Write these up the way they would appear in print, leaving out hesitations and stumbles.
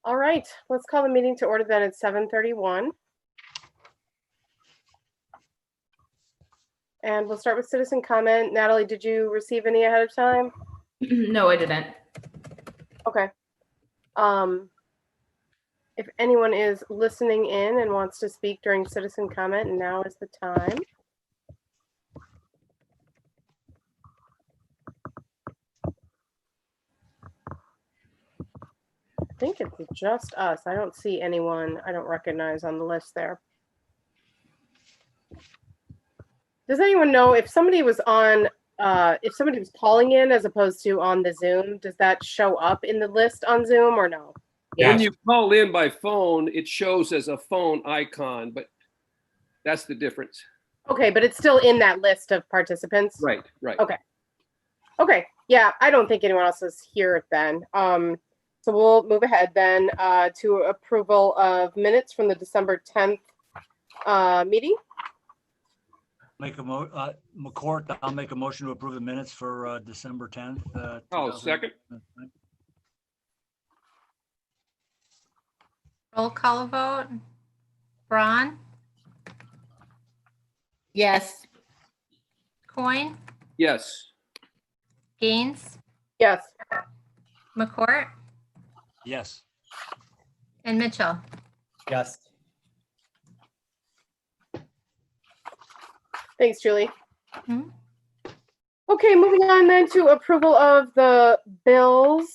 All right, let's call the meeting to order then at 7:31. And we'll start with citizen comment. Natalie, did you receive any ahead of time? No, I didn't. Okay. If anyone is listening in and wants to speak during citizen comment, now is the time. I think it's just us. I don't see anyone I don't recognize on the list there. Does anyone know if somebody was on, if somebody was calling in as opposed to on the Zoom, does that show up in the list on Zoom or no? When you call in by phone, it shows as a phone icon, but that's the difference. Okay, but it's still in that list of participants? Right, right. Okay. Okay, yeah, I don't think anyone else is here then. So we'll move ahead then to approval of minutes from the December 10th meeting. McCourt, I'll make a motion to approve the minutes for December 10th. Second. Roll call vote. Braun, Yes. Coyne, Yes. Gaines, Yes. McCourt, Yes. and Mitchell. Yes. Thanks, Julie. Mhm. Okay, moving on then to approval of the bills.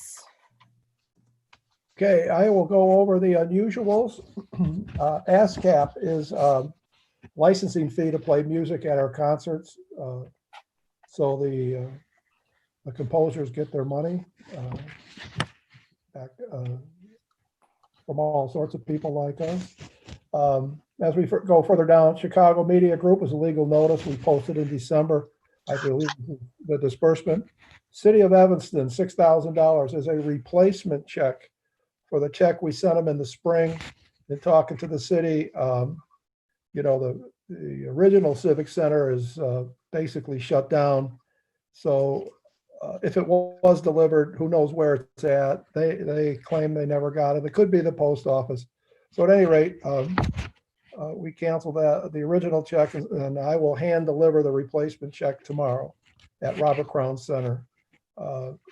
Okay, I will go over the unusuals. ASCAP is licensing fee to play music at our concerts. So the composers get their money back from all sorts of people like us. As we go further down, Chicago Media Group is a legal notice we posted in December. I believe the disbursement. City of Evanston, $6,000 is a replacement check for the check we sent them in the spring. And talking to the city, you know, the original Civic Center is basically shut down. So if it was delivered, who knows where it's at? They claim they never got it. It could be the post office. So at any rate, we canceled the original check, and I will hand deliver the replacement check tomorrow at Robert Crown Center,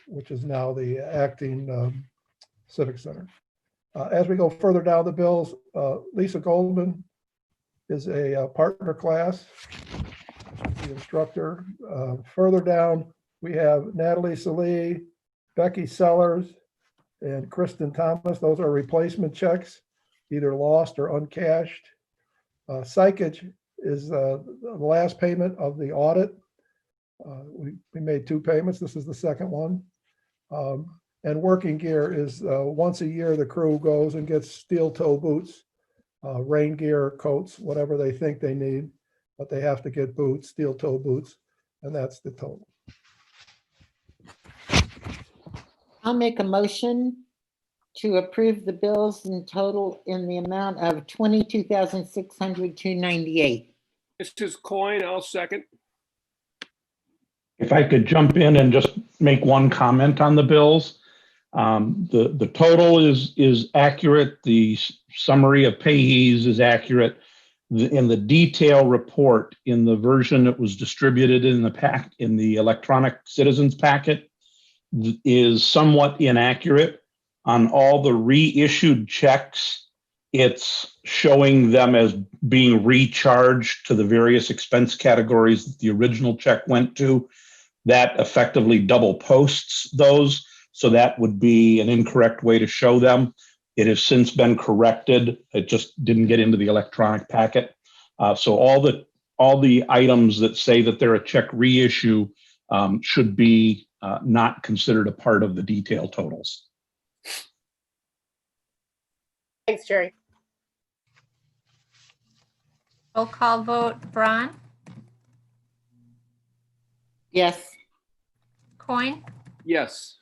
which is now the acting Civic Center. As we go further down the bills, Lisa Goldman is a partner class, the instructor. Further down, we have Natalie Salee, Becky Sellers, and Kristen Thomas. Those are replacement checks, either lost or uncashed. Psychage is the last payment of the audit. We made 2 payments. This is the second one. And Working Gear is once a year, the crew goes and gets steel toe boots, rain gear, coats, whatever they think they need, but they have to get boots, steel toe boots, and that's the total. I'll make a motion to approve the bills in total in the amount of $22,600,298. This is Coyne. I'll second. If I could jump in and just make one comment on the bills. The total is accurate. The summary of payees is accurate. In the detail report in the version that was distributed in the electronic citizens packet is somewhat inaccurate. On all the reissued checks, it's showing them as being recharged to the various expense categories that the original check went to. That effectively double posts those. So that would be an incorrect way to show them. It has since been corrected. It just didn't get into the electronic packet. So all the items that say that they're a check reissue should be not considered a part of the detail totals. Thanks, Jerry. Roll call vote. Braun, Yes. Coyne, Yes.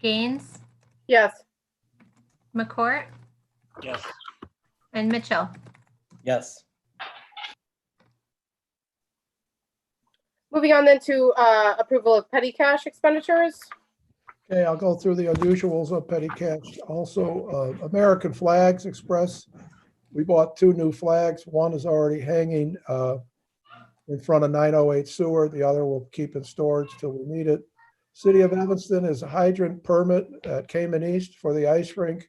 Gaines, Yes. McCourt, Yes. and Mitchell. Yes. Moving on then to approval of petty cash expenditures. Okay, I'll go through the unusuals of petty cash. Also, American Flags Express. We bought 2 new flags. One is already hanging in front of 908 sewer. The other we'll keep in storage till we need it. City of Evanston is a hydrant permit at Cayman East for the ice rink.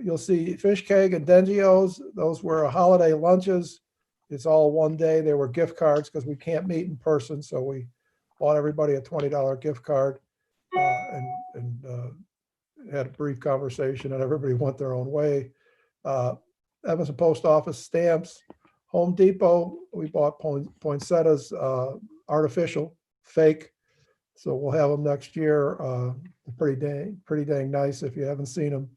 You'll see Fish Keg and Dengio's. Those were holiday lunches. It's all one day. They were gift cards because we can't meet in person. So we bought everybody a $20 gift card and had a brief conversation, and everybody went their own way. Evanston Post Office stamps. Home Depot, we bought poinsettias, artificial, fake. So we'll have them next year. Pretty dang nice if you haven't seen them.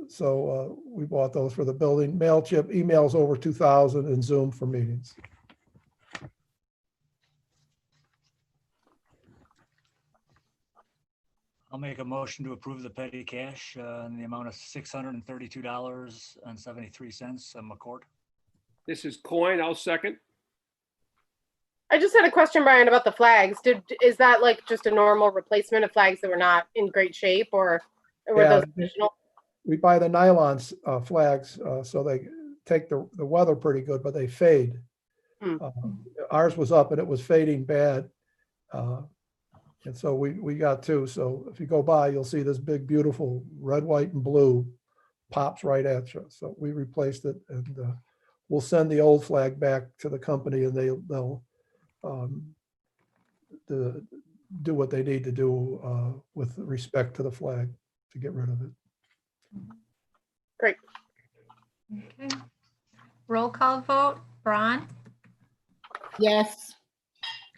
So we bought those for the building. MailChimp, emails over 2,000, and Zoom for meetings. I'll make a motion to approve the petty cash in the amount of $632.73. McCord. This is Coin. I'll second. I just had a question, Brian, about the flags. Is that like just a normal replacement of flags that were not in great shape, or were Yeah. those additional? We buy the nylon flags, so they take the weather pretty good, but they fade. Hmm. Ours was up and it was fading bad. And so we got 2. So if you go by, you'll see this big, beautiful red, white, and blue pops right at you. So we replaced it, and we'll send the old flag back to the company, and they'll do what they need to do with respect to the flag to get rid of it. Great. Okay. Roll call vote. Braun, Yes.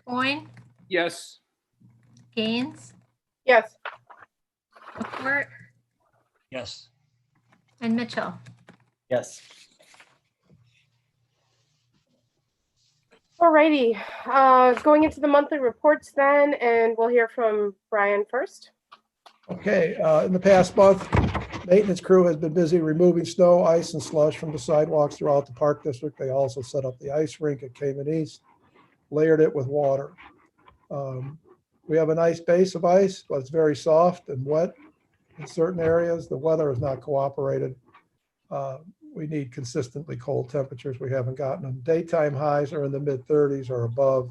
Coin, Yes. Gaines, Yes. McCourt, Yes. and Mitchell. Yes. Alrighty, going into the monthly reports then, and we'll hear from Brian first. Okay, in the past month, maintenance crew has been busy removing snow, ice, and slush from the sidewalks throughout the park district. They also set up the ice rink at Cayman East, layered it with water. We have a nice base of ice, but it's very soft and wet in certain areas. The weather has not cooperated. We need consistently cold temperatures. We haven't gotten them. Daytime highs are in the mid-30s or above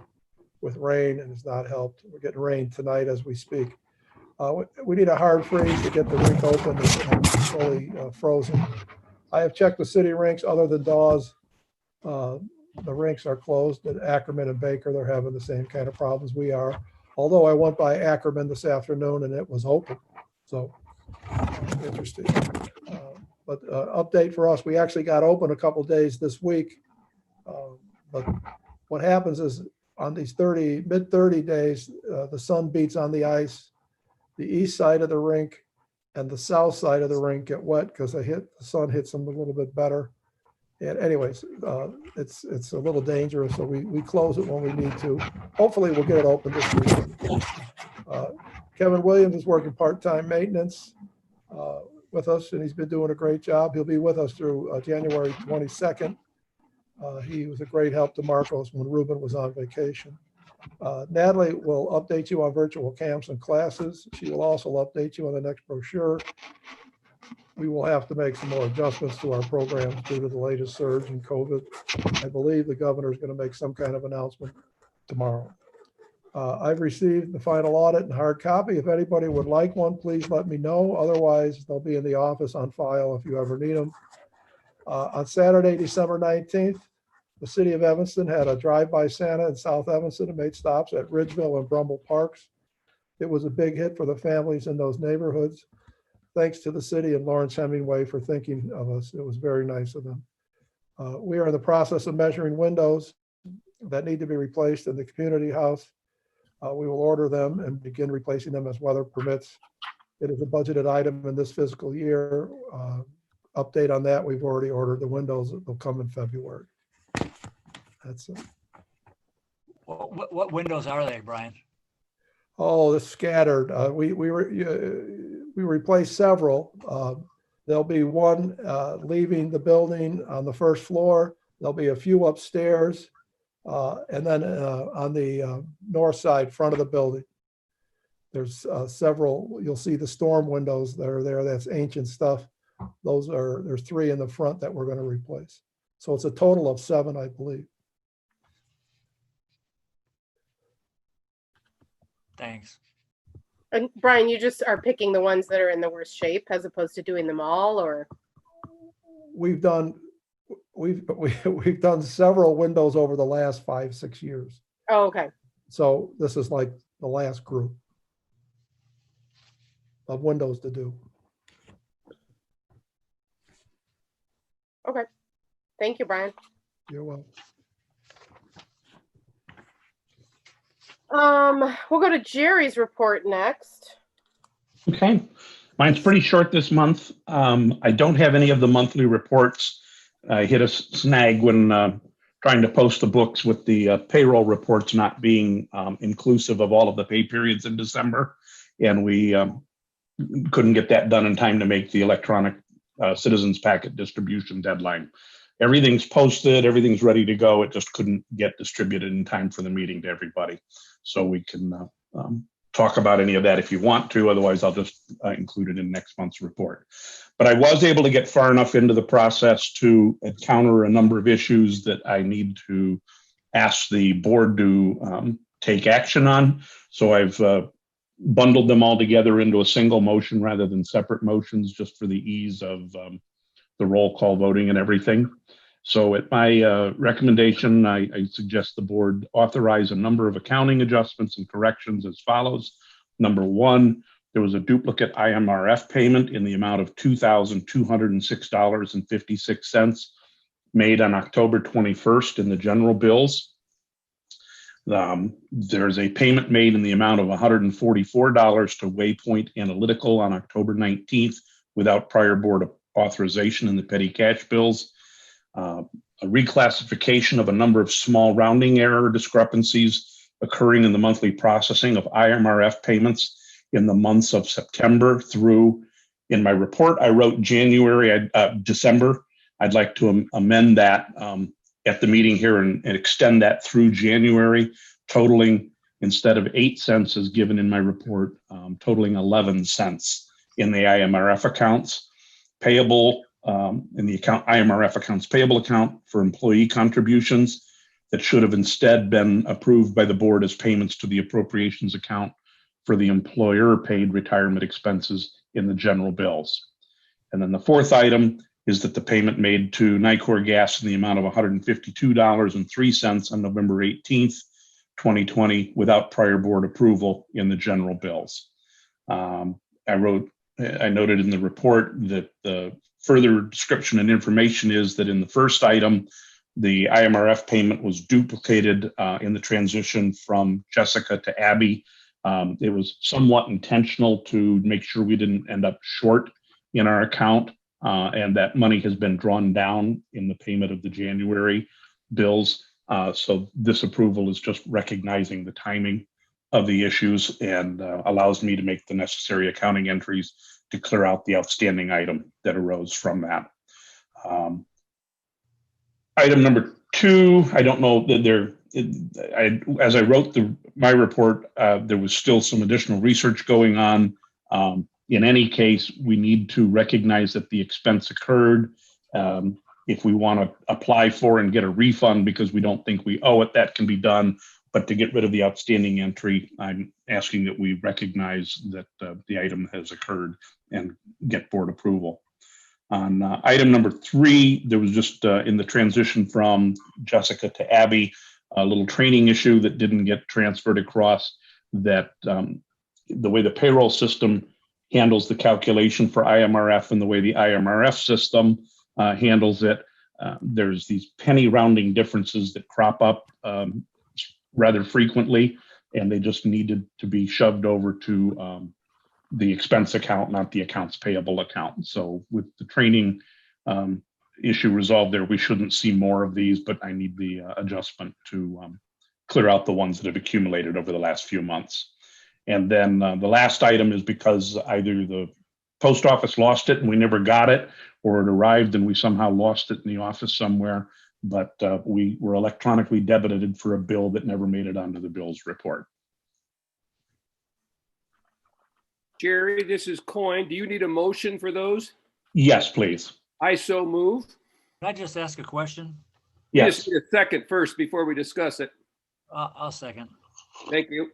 with rain, and it's not helped. We're getting rain tonight as we speak. We need a hard freeze to get the rink open and fully frozen. I have checked the city rinks other than Dawes. The rinks are closed at Ackerman and Baker. They're having the same kind of problems we are. Although I went by Ackerman this afternoon and it was open. So interesting. But update for us, we actually got open a couple days this week. But what happens is on these mid-30 days, the sun beats on the ice. The east side of the rink and the south side of the rink get wet because the sun hits them a little bit better. And anyways, it's a little dangerous, so we close it when we need to. Hopefully we'll get it open this week. Kevin Williams is working part-time maintenance with us, and he's been doing a great job. He'll be with us through January 22nd. He was a great help to Marcos when Ruben was on vacation. Natalie will update you on virtual camps and classes. She will also update you on the next brochure. We will have to make some more adjustments to our programs due to the latest surge in COVID. I believe the governor is going to make some kind of announcement tomorrow. I've received the final audit in hard copy. If anybody would like one, please let me know. Otherwise, they'll be in the office on file if you ever need them. On Saturday, December 19th, the city of Evanston had a drive-by Santa in South Evanston and made stops at Ridgeville and Brumble Parks. It was a big hit for the families in those neighborhoods. Thanks to the city and Lawrence Hemingway for thinking of us. It was very nice of them. We are in the process of measuring windows that need to be replaced in the community house. We will order them and begin replacing them as weather permits. It is a budgeted item in this fiscal year. Update on that, we've already ordered the windows. They'll come in February. That's it. What windows are they, Brian? Oh, it's scattered. We replaced several. There'll be one leaving the building on the first floor. There'll be a few upstairs, and then on the north side, front of the building. There's several, you'll see the storm windows that are there. That's ancient stuff. There's 3 in the front that we're going to replace. So it's a total of 7, I believe. Thanks. And Brian, you just are picking the ones that are in the worst shape as opposed to doing them all, or? We've done several windows over the last 5-6 years. Oh, okay. So this is like the last group of windows to do. Okay. Thank you, Brian. You're welcome. We'll go to Jerry's report next. Okay, mine's pretty short this month. I don't have any of the monthly reports. I hit a snag when trying to post the books with the payroll reports not being inclusive of all of the pay periods in December. And we couldn't get that done in time to make the electronic citizens packet distribution deadline. Everything's posted, everything's ready to go. It just couldn't get distributed in time for the meeting to everybody. So we can talk about any of that if you want to. Otherwise, I'll just include it in next month's report. But I was able to get far enough into the process to encounter a number of issues that I need to ask the board to take action on. So I've bundled them all together into a single motion rather than separate motions, just for the ease of the roll call voting and everything. So at my recommendation, I suggest the board authorize a number of accounting adjustments and corrections as follows. Number 1, there was a duplicate IMRF payment in the amount of $2,206.56 made on October 21st in the general bills. There's a payment made in the amount of $144 to Waypoint Analytical on October 19th without prior board authorization in the petty cash bills. A reclassification of a number of small rounding error discrepancies occurring in the monthly processing of IMRF payments in the months of September through, in my report, I wrote December. I'd like to amend that at the meeting here and extend that through January, totaling, instead of 8 cents as given in my report, totaling 11 cents in the IMRF accounts. Payable in the account IMRF accounts payable account for employee contributions that should have instead been approved by the board as payments to the appropriations account for the employer paid retirement expenses in the general bills. And then the 4th item is that the payment made to Nicor Gas in the amount of $152.03 on November 18th, 2020, without prior board approval in the general bills. I noted in the report that the further description and information is that in the first item, the IMRF payment was duplicated in the transition from Jessica to Abby. It was somewhat intentional to make sure we didn't end up short in our account, and that money has been drawn down in the payment of the January bills. So this approval is just recognizing the timing of the issues and allows me to make the necessary accounting entries to clear out the outstanding item that arose from that. Item number 2, I don't know that as I wrote my report, there was still some additional research going on. In any case, we need to recognize that the expense occurred. If we want to apply for and get a refund because we don't think we owe it, that can be done. But to get rid of the outstanding entry, I'm asking that we recognize that the item has occurred and get board approval. On item number 3, there was just in the transition from Jessica to Abby, a little training issue that didn't get transferred across, that the way the payroll system handles the calculation for IMRF and the way the IMRF system handles it, there's these penny rounding differences that crop up rather frequently, and they just needed to be shoved over to the expense account, not the accounts payable account. So with the training issue resolved there, we shouldn't see more of these, but I need the adjustment to clear out the ones that have accumulated over the last few months. And then the last item is because either the post office lost it and we never got it, or it arrived and we somehow lost it in the office somewhere, but we were electronically debited for a bill that never made it onto the bills report. Jerry, this is Coin. Do you need a motion for those? Yes, please. I so move. Can I just ask a question? You Yes. just need a second first before we discuss it. I'll second. Thank you.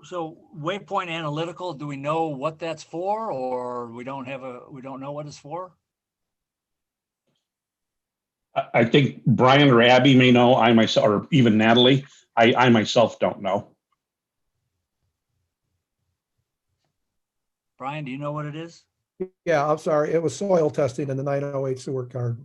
So Waypoint Analytical, do we know what that's for, or we don't know what it's for? I think Brian or Abby may know, I myself, or even Natalie, I myself don't know. Brian, do you know what it is? Yeah, I'm sorry. It was soil testing in the 908 sewer card.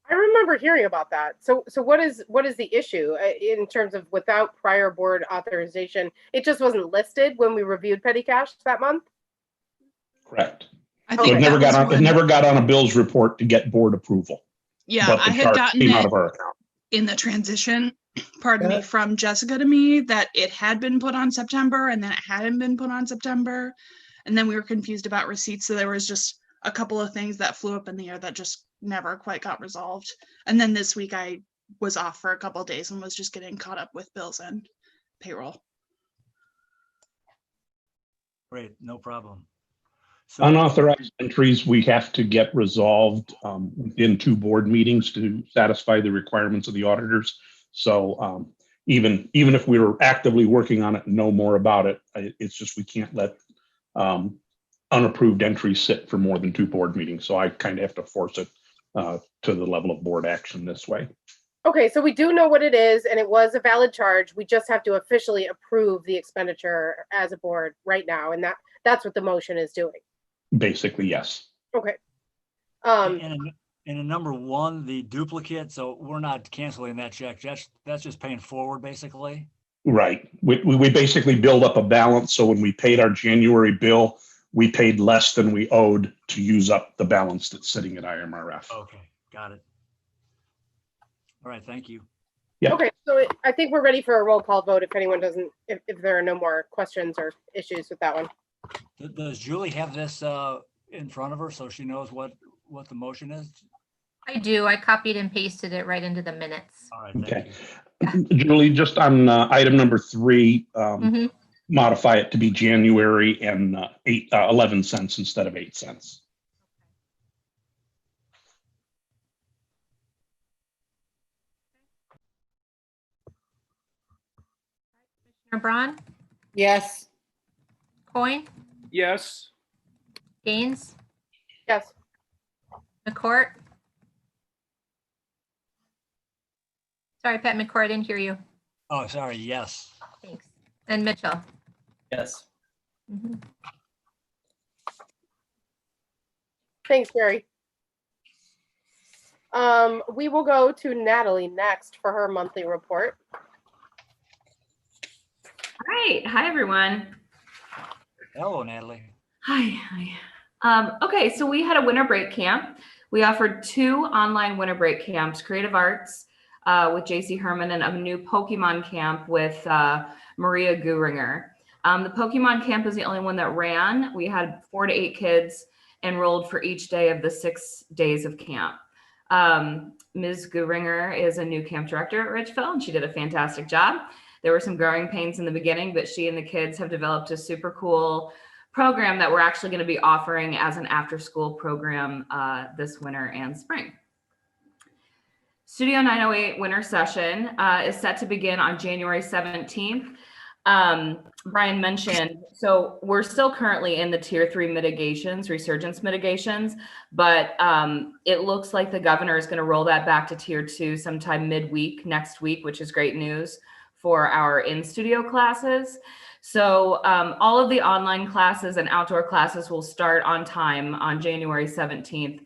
I remember hearing about that. So what is the issue in terms of without prior board authorization? It just wasn't listed when we reviewed petty cash that month? Correct. I So think it never that got was on, it when- never got on a bills report to get board approval. Yeah, But I the had charge gotten came out it of our account. in the transition, pardon me, Yeah. from Jessica to me that it had been put on September and then it hadn't been put on September. And then we were confused about receipts. So there was just a couple of things that flew up in the air that just never quite got resolved. And then this week I was off for a couple of days and was just getting caught up with bills and payroll. Great, no problem. So, Unauthorized entries, we have to get resolved within 2 board meetings to satisfy the requirements of the auditors. So even if we were actively working on it and know more about it, it's just we can't let unapproved entries sit for more than 2 board meetings. So I kind of have to force it to the level of board action this way. Okay, so we do know what it is, and it was a valid charge. We just have to officially approve the expenditure as a board right now, and that's what the motion is doing. Basically, yes. Okay. and in number 1, the duplicate, so we're not canceling that check. That's just paying forward, basically. Right. We basically build up a balance. So when we paid our January bill, we paid less than we owed to use up the balance that's sitting at IMRF. Okay, got it. All right, thank you. Yeah. Okay, so I think we're ready for a roll call vote if anyone doesn't, if there are no more questions or issues with that one. Does Julie have this in front of her so she knows what the motion is? I do. I copied and pasted it right into the minutes. All right, thank Okay. you. Julie, just on item number 3, Mhm. modify it to be January and 11 cents instead of 8 cents. Commissioner Braun, Yes, Coin, Yes. Gaines, Yes. McCourt. Sorry, Pat McCourt, I didn't hear you. Oh, sorry, yes. Thanks. And Mitchell. Yes. Mhm. Thanks, Gary. We will go to Natalie next for her monthly report. All right. Hi, everyone. Hello, Natalie. Hi. Okay, so we had a winter break camp. We offered 2 online winter break camps, Creative Arts with JC Herman and a new Pokemon camp with Maria Guringer. The Pokemon camp is the only one that ran. We had 4 to 8 kids enrolled for each day of the 6 days of camp. Ms. Guringer is a new camp director at Ridgeville, and she did a fantastic job. There were some growing pains in the beginning, but she and the kids have developed a super cool program that we're actually going to be offering as an after-school program this winter and spring. Studio 908 winter session is set to begin on January 17th. Brian mentioned, so we're still currently in the tier 3 mitigations, resurgence mitigations, but it looks like the governor is going to roll that back to tier 2 sometime midweek next week, which is great news for our in-studio classes. So all of the online classes and outdoor classes will start on time on January 17th.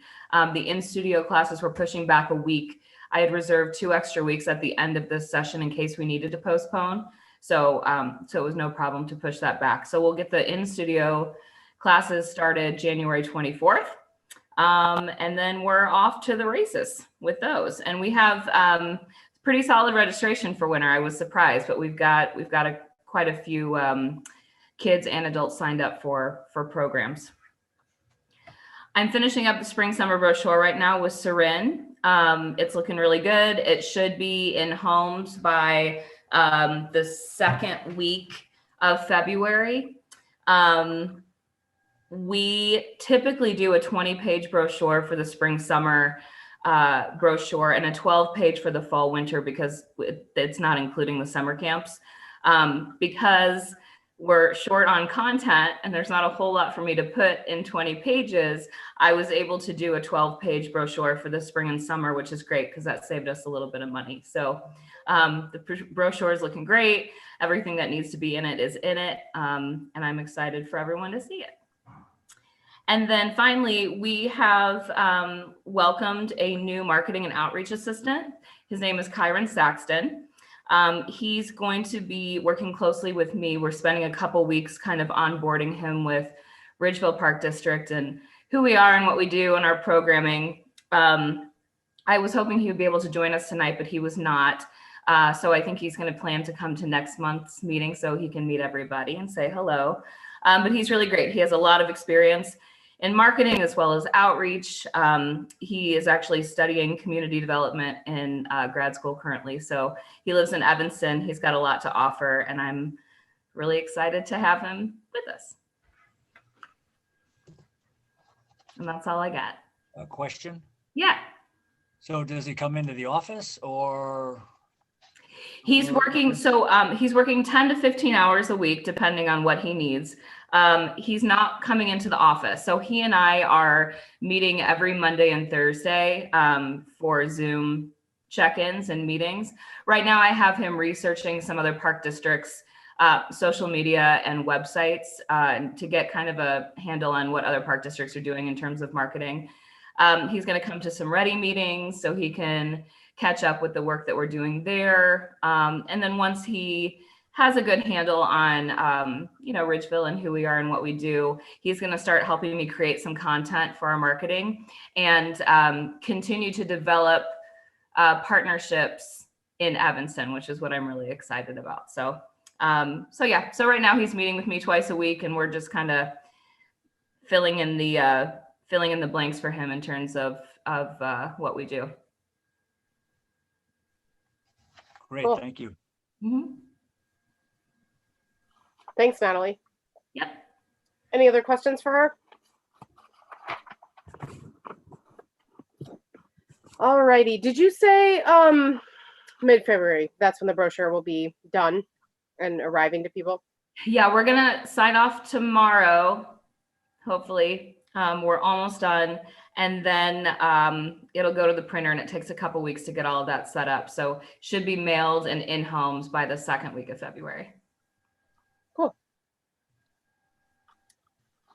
The in-studio classes we're pushing back a week. I had reserved 2 extra weeks at the end of this session in case we needed to postpone. So it was no problem to push that back. So we'll get the in-studio classes started January 24th. And then we're off to the races with those. And we have pretty solid registration for winter. I was surprised, but we've got quite a few kids and adults signed up for programs. I'm finishing up the spring summer brochure right now with Sarin. It's looking really good. It should be in homes by the second week of February. We typically do a 20-page brochure for the spring summer brochure and a 12-page for the fall winter because it's not including the summer camps. Because we're short on content and there's not a whole lot for me to put in 20 pages, I was able to do a 12-page brochure for the spring and summer, which is great because that saved us a little bit of money. So the brochure is looking great. Everything that needs to be in it is in it. And I'm excited for everyone to see it. And then finally, we have welcomed a new marketing and outreach assistant. His name is Kyron Saxton. He's going to be working closely with me. We're spending a couple weeks kind of onboarding him with Ridgeville Park District and who we are and what we do and our programming. I was hoping he would be able to join us tonight, but he was not. So I think he's going to plan to come to next month's meeting so he can meet everybody and say hello. But he's really great. He has a lot of experience in marketing as well as outreach. He is actually studying community development in grad school currently. So he lives in Evanston. He's got a lot to offer and I'm really excited to have him with us. And that's all I got. A question? Yeah. So does he come into the office or? He's working, he's working 10 to 15 hours a week, depending on what he needs. He's not coming into the office. So he and I are meeting every Monday and Thursday for Zoom check-ins and meetings. Right now, I have him researching some other park districts, social media and websites to get kind of a handle on what other park districts are doing in terms of marketing. He's going to come to some Ready meetings so he can catch up with the work that we're doing there. And then once he has a good handle on, Ridgeville and who we are and what we do, he's going to start helping me create some content for our marketing and continue to develop partnerships in Evanston, which is what I'm really excited about. So right now he's meeting with me twice a week and we're just kind of filling in the blanks for him in terms of what we do. Great, Cool. thank you. Mm-hmm. Thanks, Natalie. Yep. Any other questions for her? All righty. Did you say mid-February? That's when the brochure will be done and arriving to people? Yeah, we're gonna sign off tomorrow, hopefully. We're almost done. And then it'll go to the printer and it takes a couple weeks to get all of that set up. So should be mailed and in homes by the second week of February. Cool.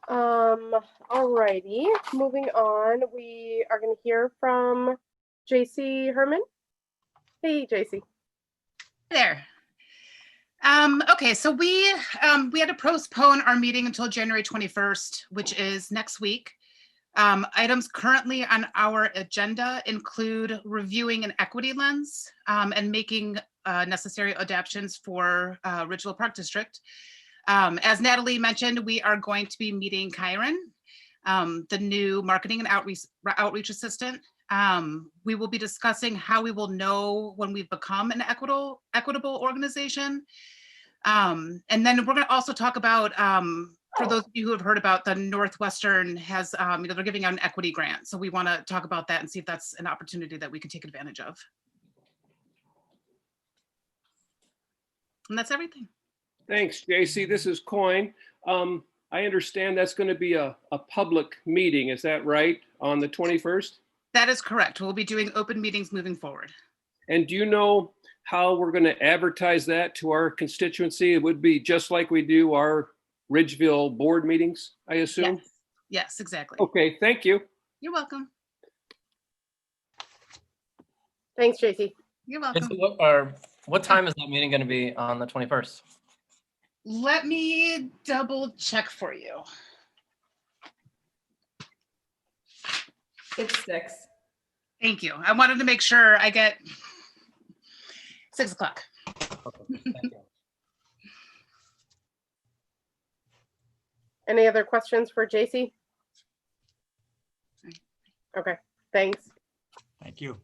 All righty. Moving on, we are going to hear from JC Herman. Hey, JC. There. Okay, so we had to postpone our meeting until January 21st, which is next week. Items currently on our agenda include reviewing an equity lens and making necessary adaptations for Ridgeville Park District. As Natalie mentioned, we are going to be meeting Kyron, the new marketing and outreach assistant. We will be discussing how we will know when we've become an equitable organization. And then we're going to also talk about, for those of you who have heard about, the Northwestern has, they're giving out an equity grant. So we want to talk about that and see if that's an opportunity that we can take advantage of. And that's everything. Thanks, JC. This is Coyne. I understand that's going to be a public meeting. Is that right? On the 21st? That is correct. We'll be doing open meetings moving forward. And do you know how we're going to advertise that to our constituency? It would be just like we do our Ridgeville board meetings, I assume? Yes, yes, exactly. Okay, thank you. You're welcome. Thanks, JC. You're welcome. What time is that meeting going to be on the 21st? Let me double check for you. It's 6. Thank you. I wanted to make sure I get 6 o'clock. Okay, thank you. Any other questions for JC? Okay, thanks. Thank you.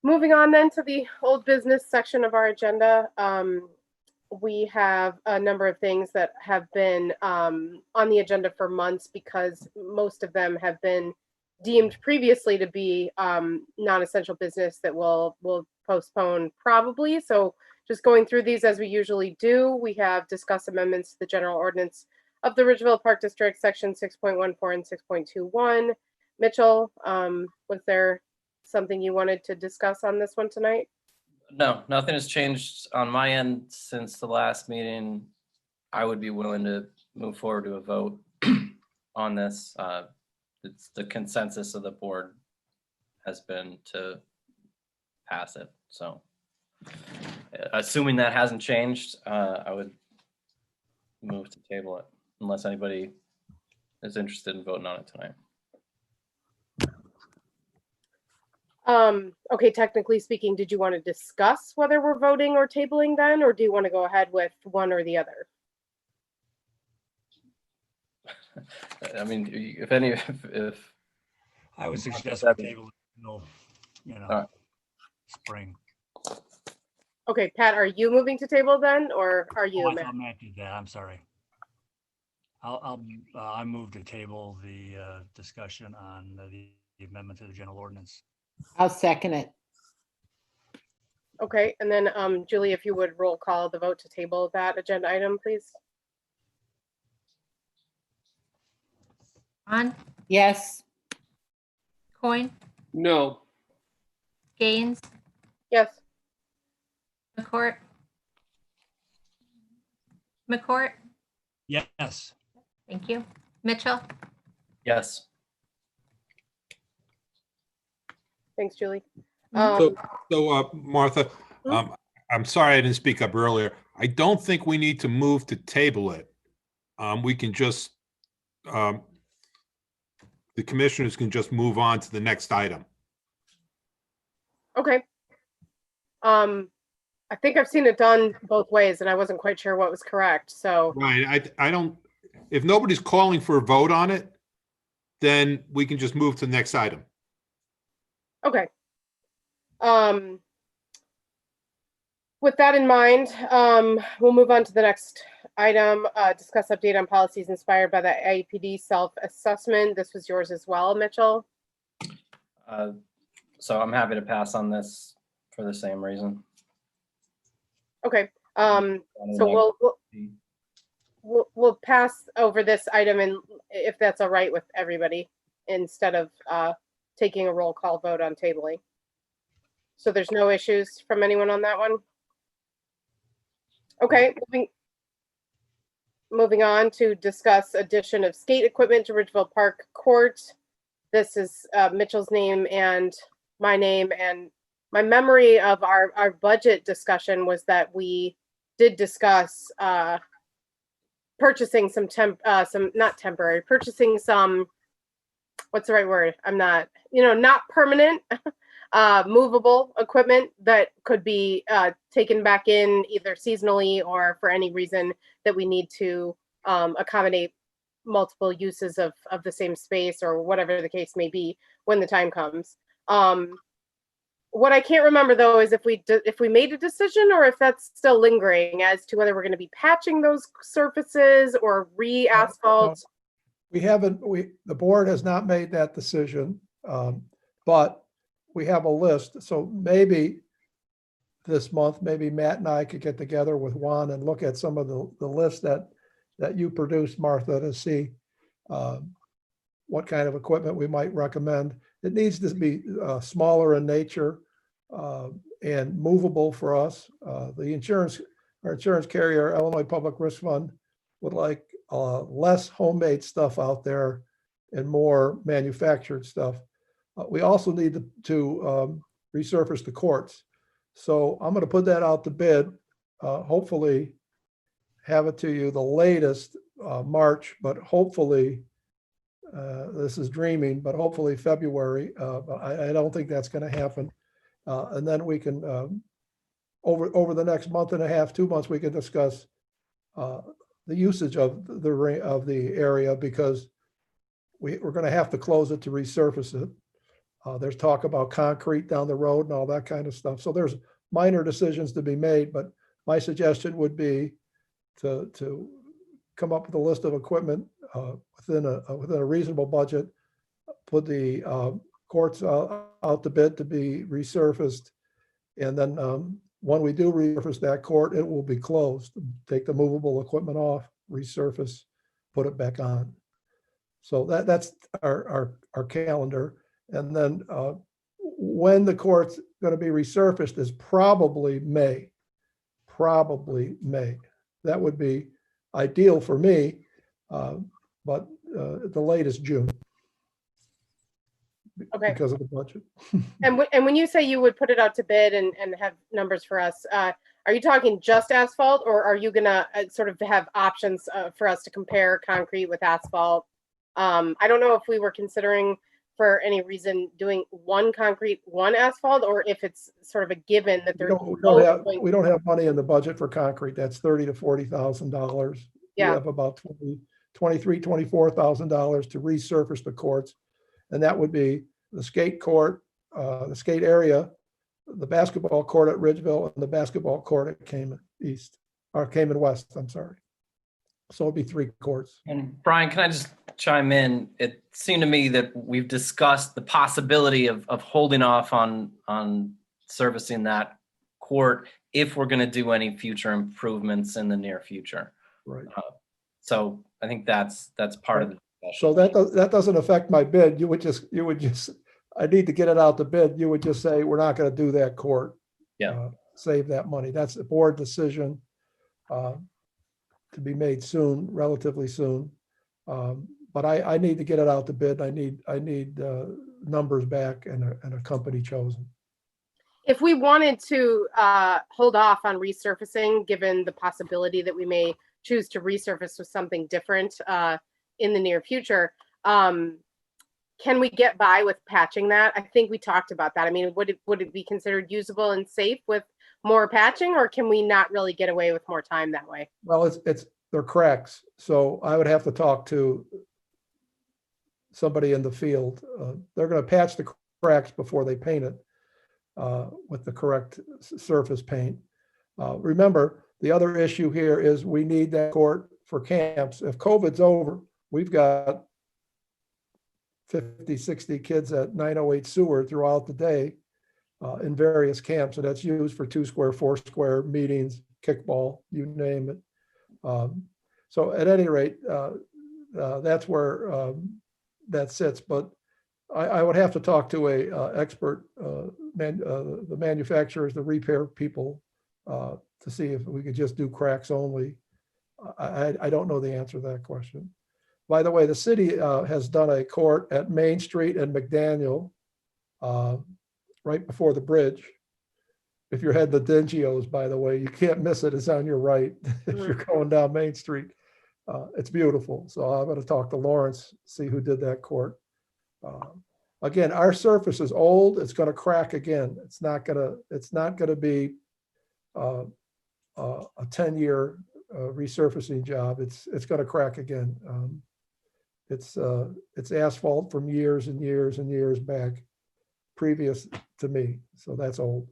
Moving on then to the old business section of our agenda. We have a number of things that have been on the agenda for months because most of them have been deemed previously to be non-essential business that will postpone probably. So just going through these as we usually do, we have discussed amendments to the general ordinance of the Ridgeville Park District, section 6.14 and 6.21. Mitchell, was there something you wanted to discuss on this one tonight? No, nothing has changed on my end since the last meeting. I would be willing to move forward to a vote on this. It's the consensus of the board has been to pass it. So assuming that hasn't changed, I would move to table it unless anybody is interested in voting on it tonight. Okay, technically speaking, did you want to discuss whether we're voting or tabling then, or do you want to go ahead with one or the other? I mean, if I would suggest That's- we table it until, All right. spring. Okay, Pat, are you moving to table then, or are you, Oh, I Matt? thought Matt did that. I'm sorry. I move to table the discussion on the amendment to the general ordinance. I'll second it. Okay, and then Julie, if you would roll call the vote to table that agenda item, please. On, Yes, Coin, No, Gaines, Yes. McCourt. McCourt, Yes. thank you. Mitchell, Yes. Thanks, Julie. So, Martha, I'm sorry I didn't speak up earlier. I don't think we need to move to table it. We can just, the commissioners can just move on to the next item. Okay. I think I've seen it done both ways, and I wasn't quite sure what was correct. So, Right, I don't, if nobody's calling for a vote on it, then we can just move to the next item. okay. With that in mind, we'll move on to the next item. Discuss update on policies inspired by the IEPD self-assessment. This was yours as well, Mitchell. So I'm happy to pass on this for the same reason. Okay. So we'll pass over this item, and if that's all right with everybody, instead of taking a roll call vote on tabling. So there's no issues from anyone on that one? Okay, moving on to discuss addition of skate equipment to Ridgeville Park Court. This is Mitchell's name and my name, and my memory of our budget discussion was that we did discuss purchasing purchasing some, what's the right word? I'm not, not permanent, movable equipment that could be taken back in either seasonally or for any reason that we need to accommodate multiple uses of the same space or whatever the case may be when the time comes. What I can't remember though is if we made a decision or if that's still lingering as to whether we're going to be patching those surfaces or re-asphalt. The board has not made that decision, but we have a list. So maybe this month, maybe Matt and I could get together with Juan and look at some of the lists that you produced, Martha, to see what kind of equipment we might recommend. It needs to be smaller in nature and movable for us. Our insurance carrier, Illinois Public Risk Fund, would like less homemade stuff out there and more manufactured stuff. We also need to resurface the courts. So I'm going to put that out to bid. Hopefully have it to you the latest March, but hopefully this is dreaming, but hopefully February. But I don't think that's going to happen. And then we can, over the next month and a half, 2 months, we can discuss the usage of the area, because we're going to have to close it to resurface it. There's talk about concrete down the road and all that kind of stuff. So there's minor decisions to be made, but my suggestion would be to come up with a list of equipment within a reasonable budget, put the courts out to bid to be resurfaced. And then when we do resurface that court, it will be closed. Take the movable equipment off, resurface, put it back on. So that's our calendar. And then when the court's going to be resurfaced is probably May. That would be ideal for me, but the latest June. Okay. Because of the budget. And when you say you would put it out to bid and have numbers for us, are you talking just asphalt, or are you gonna sort of have options for us to compare concrete with asphalt? I don't know if we were considering for any reason doing one concrete, one asphalt, or if it's sort of a given that there's. We don't have money in the budget for concrete. That's $30,000 to $40,000. Yeah. We have about $23,000, $24,000 to resurface the courts. And that would be the skate court, the skate area, the basketball court at Ridgeville, and the basketball court at Cayman West, I'm sorry. So it'd be 3 courts. And Brian, can I just chime in? It seemed to me that we've discussed the possibility of holding off on servicing that court if we're going to do any future improvements in the near future. Right. So I think that's part of the discussion. So that doesn't affect my bid. You would just, I need to get it out to bid. You would just say, we're not going to do that court. Yeah. Save that money. That's a board decision to be made soon, relatively soon. But I need to get it out to bid. I need numbers back and a company chosen. If we wanted to hold off on resurfacing, given the possibility that we may choose to resurface with something different in the near future, can we get by with patching that? I think we talked about that. I mean, would it be considered usable and safe with more patching, or can we not really get away with more time that way? Well, they're cracks. So I would have to talk to somebody in the field. They're going to patch the cracks before they paint it with the correct surface paint. Remember, the other issue here is we need that court for camps. If COVID's over, we've got 50, 60 kids at 908 Seward throughout the day in various camps, and that's used for 2 square, 4 square meetings, kickball, you name it. So at any rate, that's where that sits. But I would have to talk to a expert, the manufacturers, the repair people, to see if we could just do cracks only. I don't know the answer to that question. By the way, the city has done a court at Main Street and McDaniel, right before the bridge. If you're heading to Dingios, by the way, you can't miss it. It's on your right if you're going down Main Street. It's beautiful. So I'm going to talk to Lawrence, see who did that court. Again, our surface is old. It's going to crack again. It's not going to be a 10-year resurfacing job. It's going to crack again. It's asphalt from years and years and years back, previous to me. So that's old.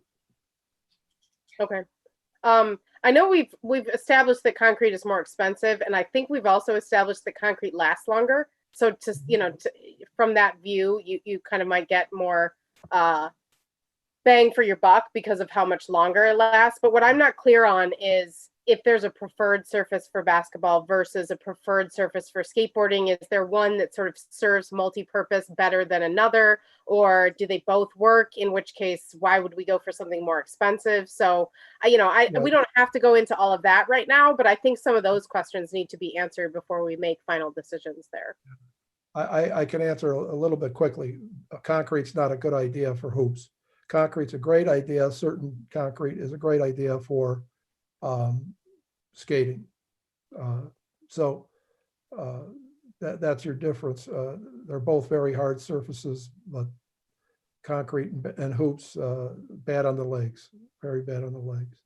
Okay. I know we've established that concrete is more expensive, and I think we've also established that concrete lasts longer. So from that view, you kind of might get more bang for your buck because of how much longer it lasts. But what I'm not clear on is if there's a preferred surface for basketball versus a preferred surface for skateboarding. Is there one that sort of serves multi-purpose better than another, or do they both work? In which case, why would we go for something more expensive? So, we don't have to go into all of that right now, but I think some of those questions need to be answered before we make final decisions there. I can answer a little bit quickly. Concrete's not a good idea for hoops. Concrete's a great idea. Certain concrete is a great idea for skating. That's your difference. They're both very hard surfaces, but concrete and hoops, bad on the legs, very bad on the legs.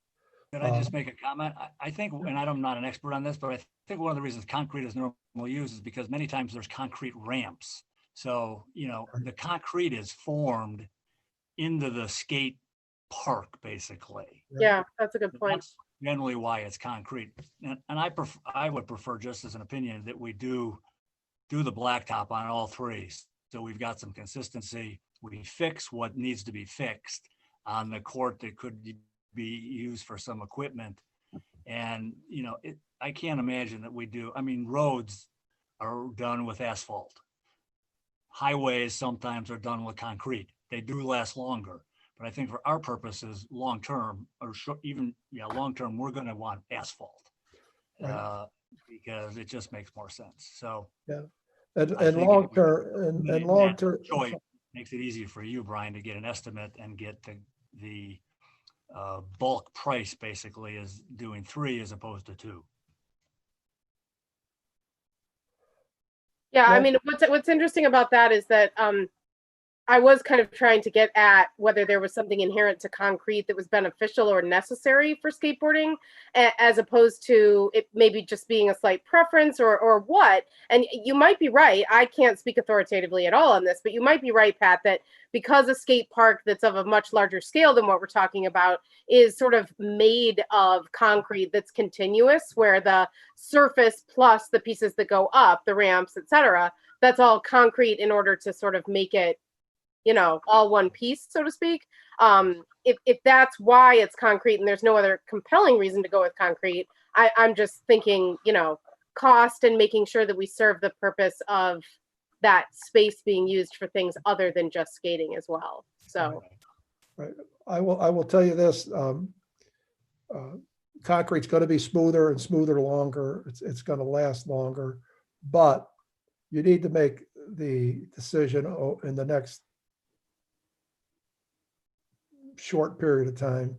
Can I just make a comment? I think, and I'm not an expert on this, but I think one of the reasons concrete is normally used is because many times there's concrete ramps So, the concrete is formed into the skate park, basically. Yeah, that's a good point. That's generally why it's concrete. And I would prefer, just as an opinion, that we do the blacktop on all three. So we've got some consistency. We fix what needs to be fixed on the court that could be used for some equipment. And, I can't imagine that we do. I mean, roads are done with asphalt. Highways sometimes are done with concrete. They do last longer. But I think for our purposes, long-term, or long-term, we're going to want asphalt. Right. Because it just makes more sense. So. Yeah. I And think long-term, and long-term. choice makes it easier for you, Brian, to get an estimate and get the bulk price basically is doing 3 as opposed to 2. Yeah, I Well- mean, what's interesting about that is that I was kind of trying to get at whether there was something inherent to concrete that was beneficial or necessary for skateboarding, as opposed to it maybe just being a slight preference or what. And you might be right. I can't speak authoritatively at all on this, but you might be right, Pat, that because a skate park that's of a much larger scale than what we're talking about is sort of made of concrete that's continuous, where the surface plus the pieces that go up, the ramps, etc., that's all concrete in order to sort of make it, all one piece, so to speak. If that's why it's concrete and there's no other compelling reason to go with concrete, I'm just thinking, cost and making sure that we serve the purpose of that space being used for things other than just skating as well. So, Right. I will tell you this, concrete's going to be smoother and smoother longer. It's going to last longer, but you need to make the decision in the next short period of time.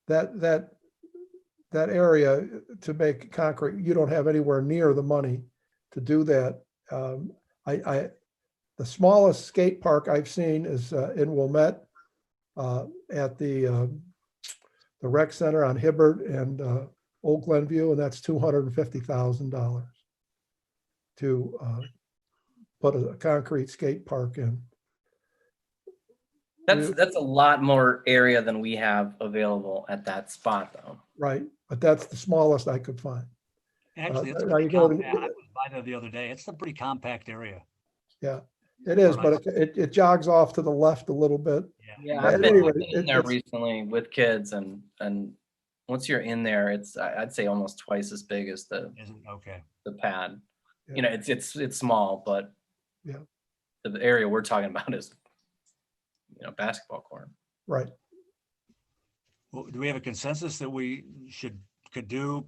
That area to make concrete, you don't have anywhere near the money to do that. The smallest skate park I've seen is in Wilmette at the rec center on Hibbert and Old Glenview, and that's $250,000 to put a concrete skate park in. That's a lot more area than we have available at that spot, though. Right, but that's the smallest I could find. Actually, it's now you pretty go to- compact. I was by there the other day. It's a pretty compact area. Yeah, it is, but it jogs off to the left a little bit. Yeah, But I've been anyway, in there it's- recently with kids, and once you're in there, I'd say almost twice as big as the Okay. the pad. Yeah. It's small, but Yeah. the area we're talking about is basketball court. Right. Well, do we have a consensus that we could do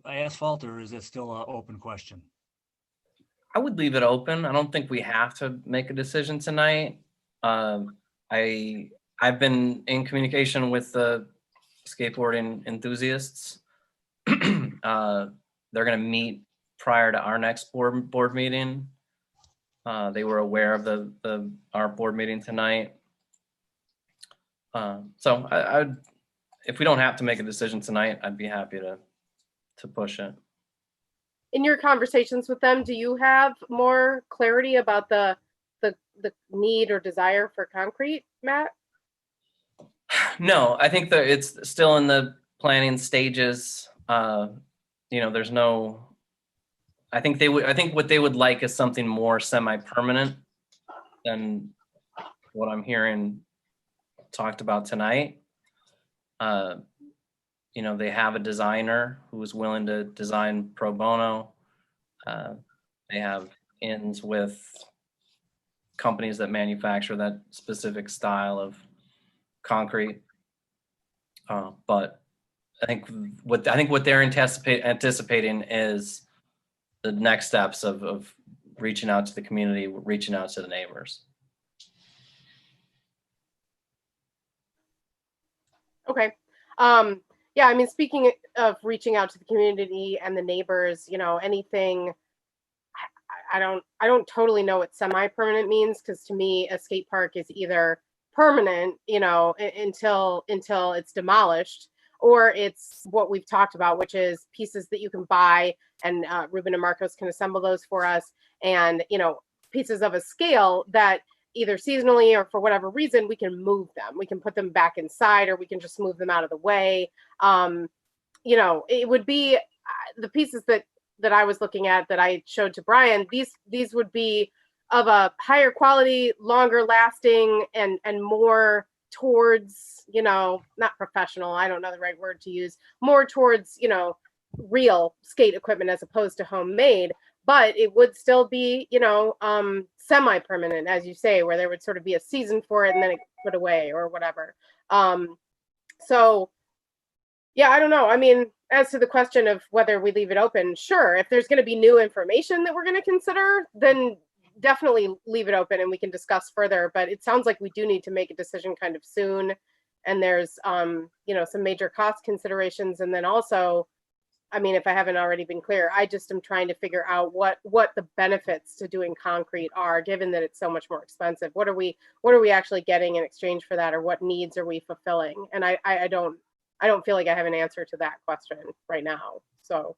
asphalt, or is it still an open question? I would leave it open. I don't think we have to make a decision tonight. I've been in communication with the skateboarding enthusiasts. They're going to meet prior to our next board meeting. They were aware of our board meeting tonight. So if we don't have to make a decision tonight, I'd be happy to push it. in your conversations with them, do you have more clarity about the need or desire for concrete, Matt? No, I think that it's still in the planning stages. There's no. I think what they would like is something more semi-permanent than what I'm hearing talked about tonight. They have a designer who's willing to design pro bono. They have ins with companies that manufacture that specific style of concrete. But I think what they're anticipating is the next steps of reaching out to the community, reaching out to the neighbors. Okay. Yeah, I mean, speaking of reaching out to the community and the neighbors, anything, I don't totally know what semi-permanent means, because to me, a skate park is either permanent, until it's demolished, or it's what we've talked about, which is pieces that you can buy, and Ruben and Marcos can assemble those for us. And, pieces of a scale that either seasonally or for whatever reason, we can move them. We can put them back inside, or we can just move them out of the way. You know, it would be the pieces that I was looking at that I showed to Brian. These would be of a higher quality, longer lasting, and more towards, you know, not professional, I don't know the right word to use, more towards, you know, real skate equipment as opposed to homemade. But it would still be, you know, semi-permanent, as you say, where there would sort of be a season for it and then it put away or whatever. So yeah, I don't know. I mean, as to the question of whether we leave it open, sure. If there's going to be new information that we're going to consider, then definitely leave it open and we can discuss further. But it sounds like we do need to make a decision kind of soon. And there's, you know, some major cost considerations. And then also, I mean, if I haven't already been clear, I just am trying to figure out what the benefits to doing concrete are, given that it's so much more expensive. What are we actually getting in exchange for that, or what needs are we fulfilling? And I don't feel like I have an answer to that question right now. So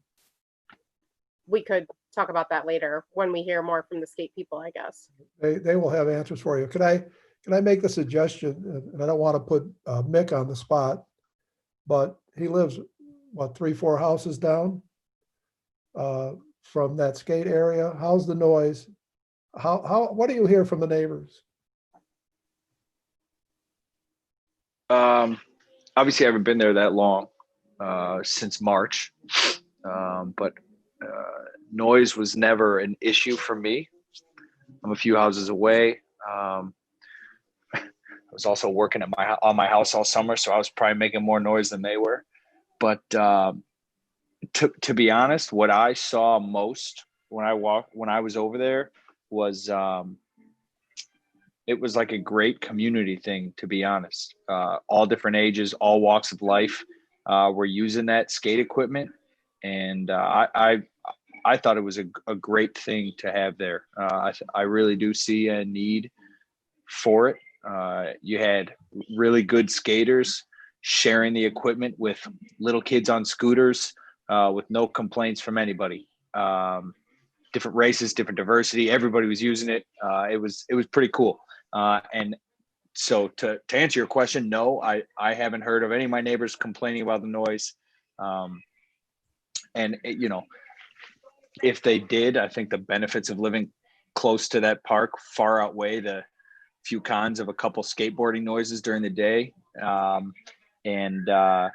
we could talk about that later when we hear more from the skate people, I guess. They will have answers for you. Can I make the suggestion, and I don't want to put Mick on the spot, but he lives, what, 3-4 houses down from that skate area? How's the noise? What do you hear from the neighbors? Obviously I haven't been there that long, since March, but noise was never an issue for me. I'm a few houses away. I was also working on my house all summer, so I was probably making more noise than they were. But to be honest, what I saw most when I was over there was it was like a great community thing, to be honest. All different ages, all walks of life were using that skate equipment. And I thought it was a great thing to have there. I really do see a need for it. You had really good skaters sharing the equipment with little kids on scooters with no complaints from anybody. Different races, different diversity, everybody was using it. It was pretty cool. And so to answer your question, no, I haven't heard of any of my neighbors complaining about the noise. And you know, if they did, I think the benefits of living close to that park far outweigh the few cons of a couple skateboarding noises during the day. And if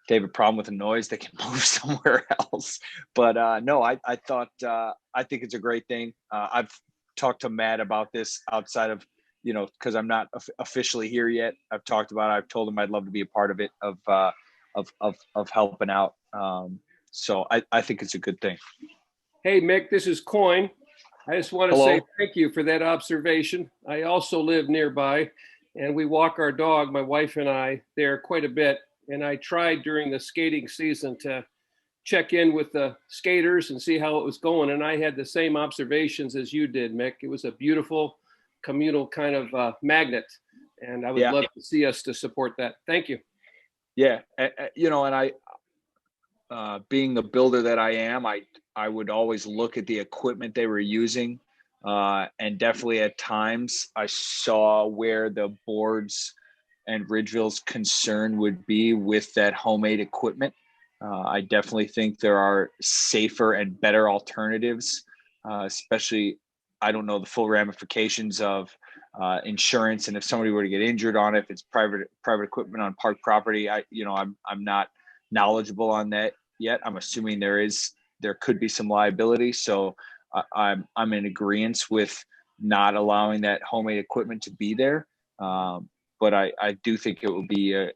they have a problem with the noise, they can move somewhere else. But no, I think it's a great thing. I've talked to Matt about this outside of, you know, because I'm not officially here yet. I've told him I'd love to be a part of it, of helping out. So I think it's a good thing. Hey, Mick, this is Coyne. I just want to say thank you for that observation. I also live nearby, and we walk our dog, my wife and I, there quite a bit. And I tried during the skating season to check in with the skaters and see how it was going. And I had the same observations as you did, Mick. It was a beautiful communal kind of magnet. And I would love to see us to support that. Thank you. Yeah. You know, and I, being the builder that I am, I would always look at the equipment they were using. And definitely at times I saw where the boards and Ridgeville's concern would be with that homemade equipment. I definitely think there are safer and better alternatives, especially, I don't know the full ramifications of insurance, and if somebody were to get injured on it, if it's private equipment on park property. I'm not knowledgeable on that yet. I'm assuming there could be some liability. So I'm in agreement with not allowing that homemade equipment to be there. But I do think it would be a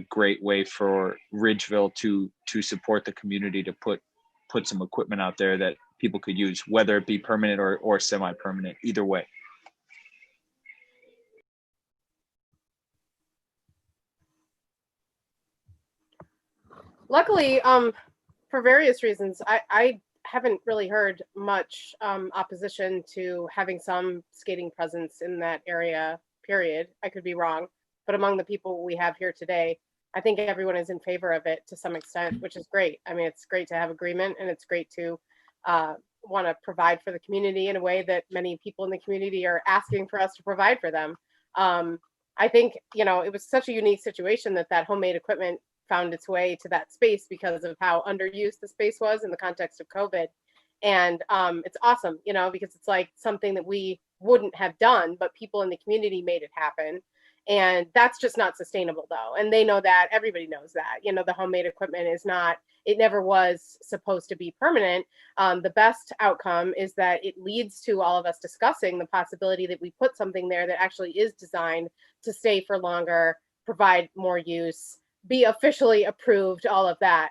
great way for Ridgeville to support the community, to put some equipment out there that people could use, whether it be permanent or semi-permanent, either way. Luckily, for various reasons, I haven't really heard much opposition to having some skating presence in that area, period. I could be wrong, but among the people we have here today, I think everyone is in favor of it to some extent, which is great. I mean, it's great to have agreement, and it's great to want to provide for the community in a way that many people in the community are asking for us to provide for them. I think, you know, it was such a unique situation that that homemade equipment found its way to that space because of how underused the space was in the context of COVID. And it's awesome, you know, because it's like something that we wouldn't have done, but people in the community made it happen. And that's just not sustainable though. And they know that, everybody knows that, you know, the homemade equipment is not, it never was supposed to be permanent. The best outcome is that it leads to all of us discussing the possibility that we put something there that actually is designed to stay for longer, provide more use, be officially approved, all of that.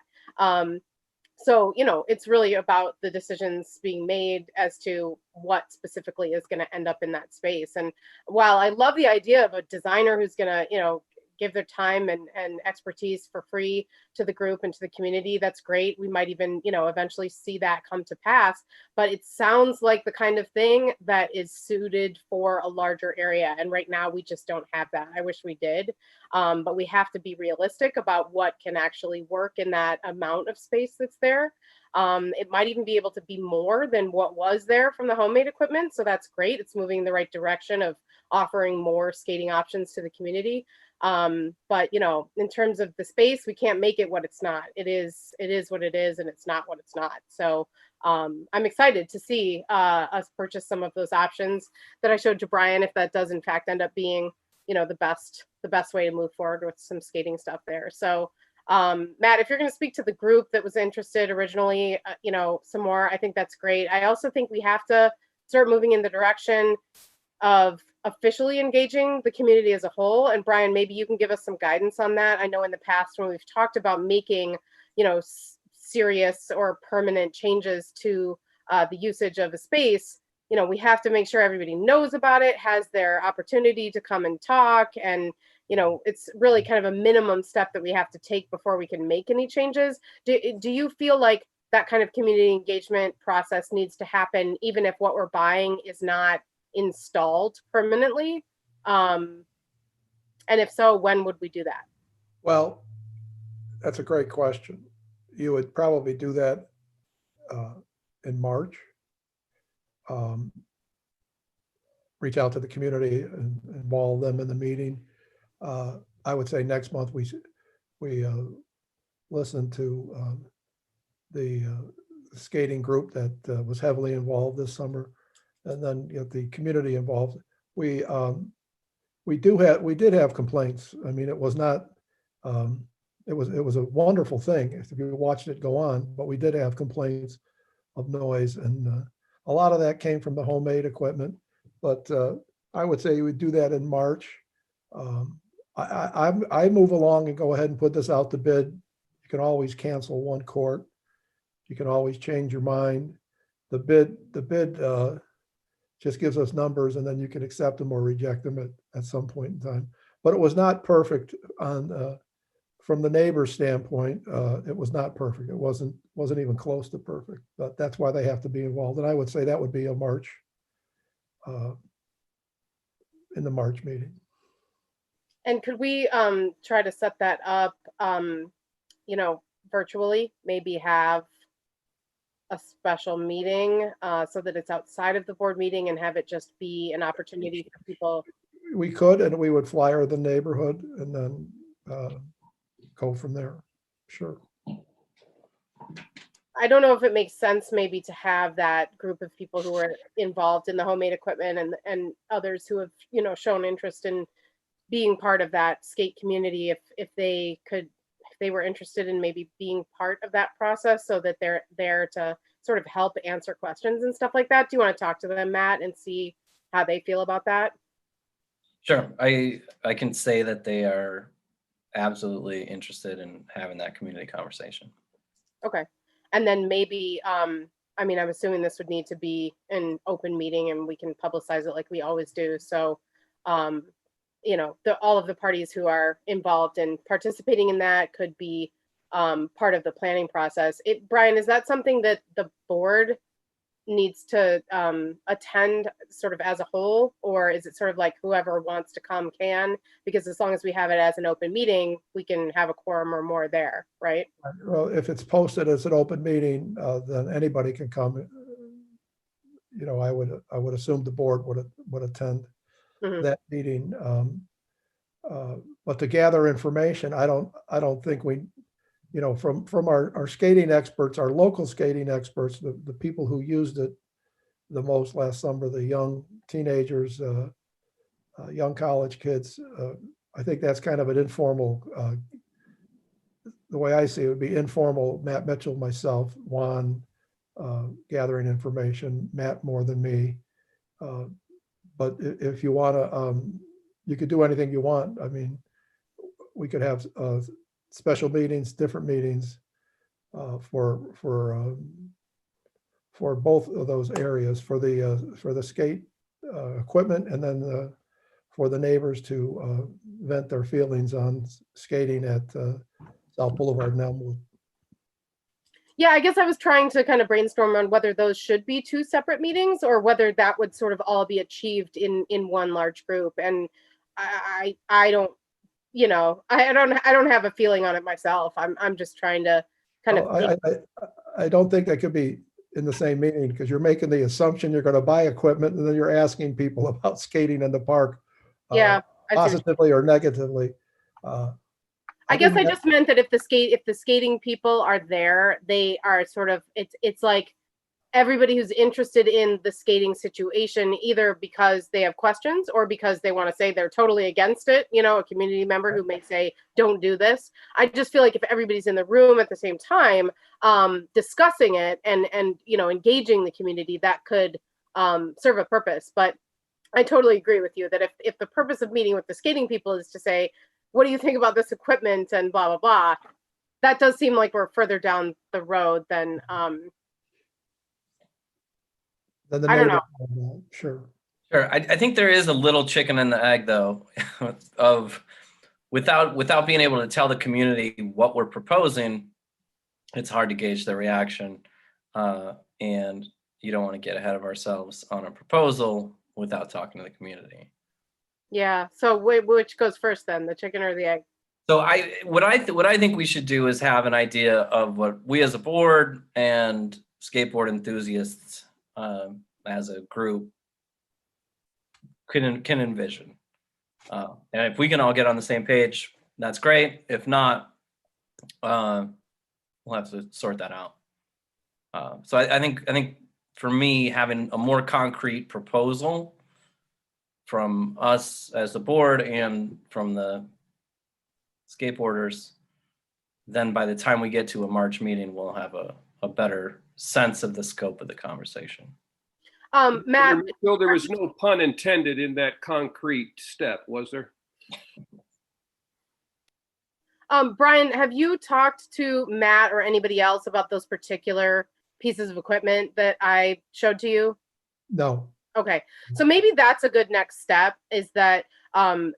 So, you know, it's really about the decisions being made as to what specifically is going to end up in that space. And while I love the idea of a designer who's going to, you know, give their time and expertise for free to the group and to the community, that's great. We might even, you know, eventually see that come to pass. But it sounds like the kind of thing that is suited for a larger area. And right now we just don't have that. I wish we did. But we have to be realistic about what can actually work in that amount of space that's there. It might even be able to be more than what was there from the homemade equipment. So that's great. It's moving in the right direction of offering more skating options to the community. But you know, in terms of the space, we can't make it what it's not. It is what it is, and it's not what it's not. So I'm excited to see us purchase some of those options that I showed to Brian, if that does in fact end up being, you know, the best way to move forward with some skating stuff there. So Matt, if you're going to speak to the group that was interested originally, you know, some more, I think that's great. I also think we have to start moving in the direction of officially engaging the community as a whole. And Brian, maybe you can give us some guidance on that. I know in the past when we've talked about making, you know, serious or permanent changes to the usage of a space, you know, we have to make sure everybody knows about it, has their opportunity to come and talk. And, you know, it's really kind of a minimum step that we have to take before we can make any changes. Do you feel like that kind of community engagement process needs to happen, even if what we're buying is not installed permanently? And if so, when would we do that? Well, that's a great question. You would probably do that in March. Reach out to the community and involve them in the meeting. I would say next month we listen to the skating group that was heavily involved this summer, and then get the community involved. We did have complaints. I mean, it was not. It was a wonderful thing if you watched it go on, but we did have complaints of noise, and a lot of that came from the homemade equipment. But I would say you would do that in March. I move along and go ahead and put this out to bid. You can always cancel one court. You can always change your mind. The bid just gives us numbers, and then you can accept them or reject them at some point in time. But it was not perfect on from the neighbor's standpoint. It was not perfect. It wasn't even close to perfect. But that's why they have to be involved. And I would say that would be a March in the March meeting. And could we try to set that up, you know, virtually? Maybe have a special meeting so that it's outside of the board meeting and have it just be an opportunity for people. We could, and we would flyer the neighborhood and then go from there. Sure. I don't know if it makes sense maybe to have that group of people who are involved in the homemade equipment and others who have, you know, shown interest in being part of that skate community, if they were interested in maybe being part of that process, so that they're there to sort of help answer questions and stuff like that. Do you want to talk to them, Matt, and see how they feel about that? Sure. I can say that they are absolutely interested in having that community conversation. Okay. And then maybe, I mean, I'm assuming this would need to be an open meeting and we can publicize it like we always do. So, you know, all of the parties who are involved in participating in that could be part of the planning process. Brian, is that something that the board needs to attend sort of as a whole, or is it sort of like whoever wants to come can? Because as long as we have it as an open meeting, we can have a quorum or more there, right? Well, if it's posted as an open meeting, then anybody can come you know, I would assume the board would attend Mhm. that meeting. But to gather information, I don't think we, you know, from our skating experts, our local skating experts, the people who used it the most last summer, the young teenagers, young college kids, I think that's kind of an informal, the way I see it would be informal, Matt Mitchell, myself, Juan, gathering information, Matt more than me. But if you want to, you could do anything you want. I mean, we could have special meetings, different meetings for both of those areas, for the skate equipment, and then for the neighbors to vent their feelings on skating at South Boulevard and Elmwood. Yeah, I guess I was trying to kind of brainstorm on whether those should be two separate meetings or whether that would sort of all be achieved in one large group. And I don't, you know, I don't have a feeling on it myself. I'm just trying to kind of. I don't think that could be in the same meeting, because you're making the assumption you're going to buy equipment and then you're asking people about skating in the park. Yeah, I see. Positively or negatively. I guess I just meant that if the skating people are there, they are sort of, it's like everybody who's interested in the skating situation, either because they have questions or because they want to say they're totally against it, you know, a community member who may say, don't do this. I just feel like if everybody's in the room at the same time, discussing it and, you know, engaging the community, that could serve a purpose. But I totally agree with you that if the purpose of meeting with the skating people is to say, what do you think about this equipment and blah, blah, blah, that does seem like we're further down the road than, I don't know. Sure. Sure. I think there is a little chicken and the egg, though, of without being able to tell the community what we're proposing, it's hard to gauge their reaction. And you don't want to get ahead of ourselves on a proposal without talking to the community. Yeah. So which goes first then, the chicken or the egg? So what I think we should do is have an idea of what we as a board and skateboard enthusiasts as a group can envision. And if we can all get on the same page, that's great. If not, we'll have to sort that out. So I think for me, having a more concrete proposal from us as the board and from the skateboarders, then by the time we get to a March meeting, we'll have a better sense of the scope of the conversation. Matt, Bill, there was no pun intended in that concrete step, was there? Brian, have you talked to Matt or anybody else about those particular pieces of equipment that I showed to you? No. Okay, so maybe that's a good next step, is that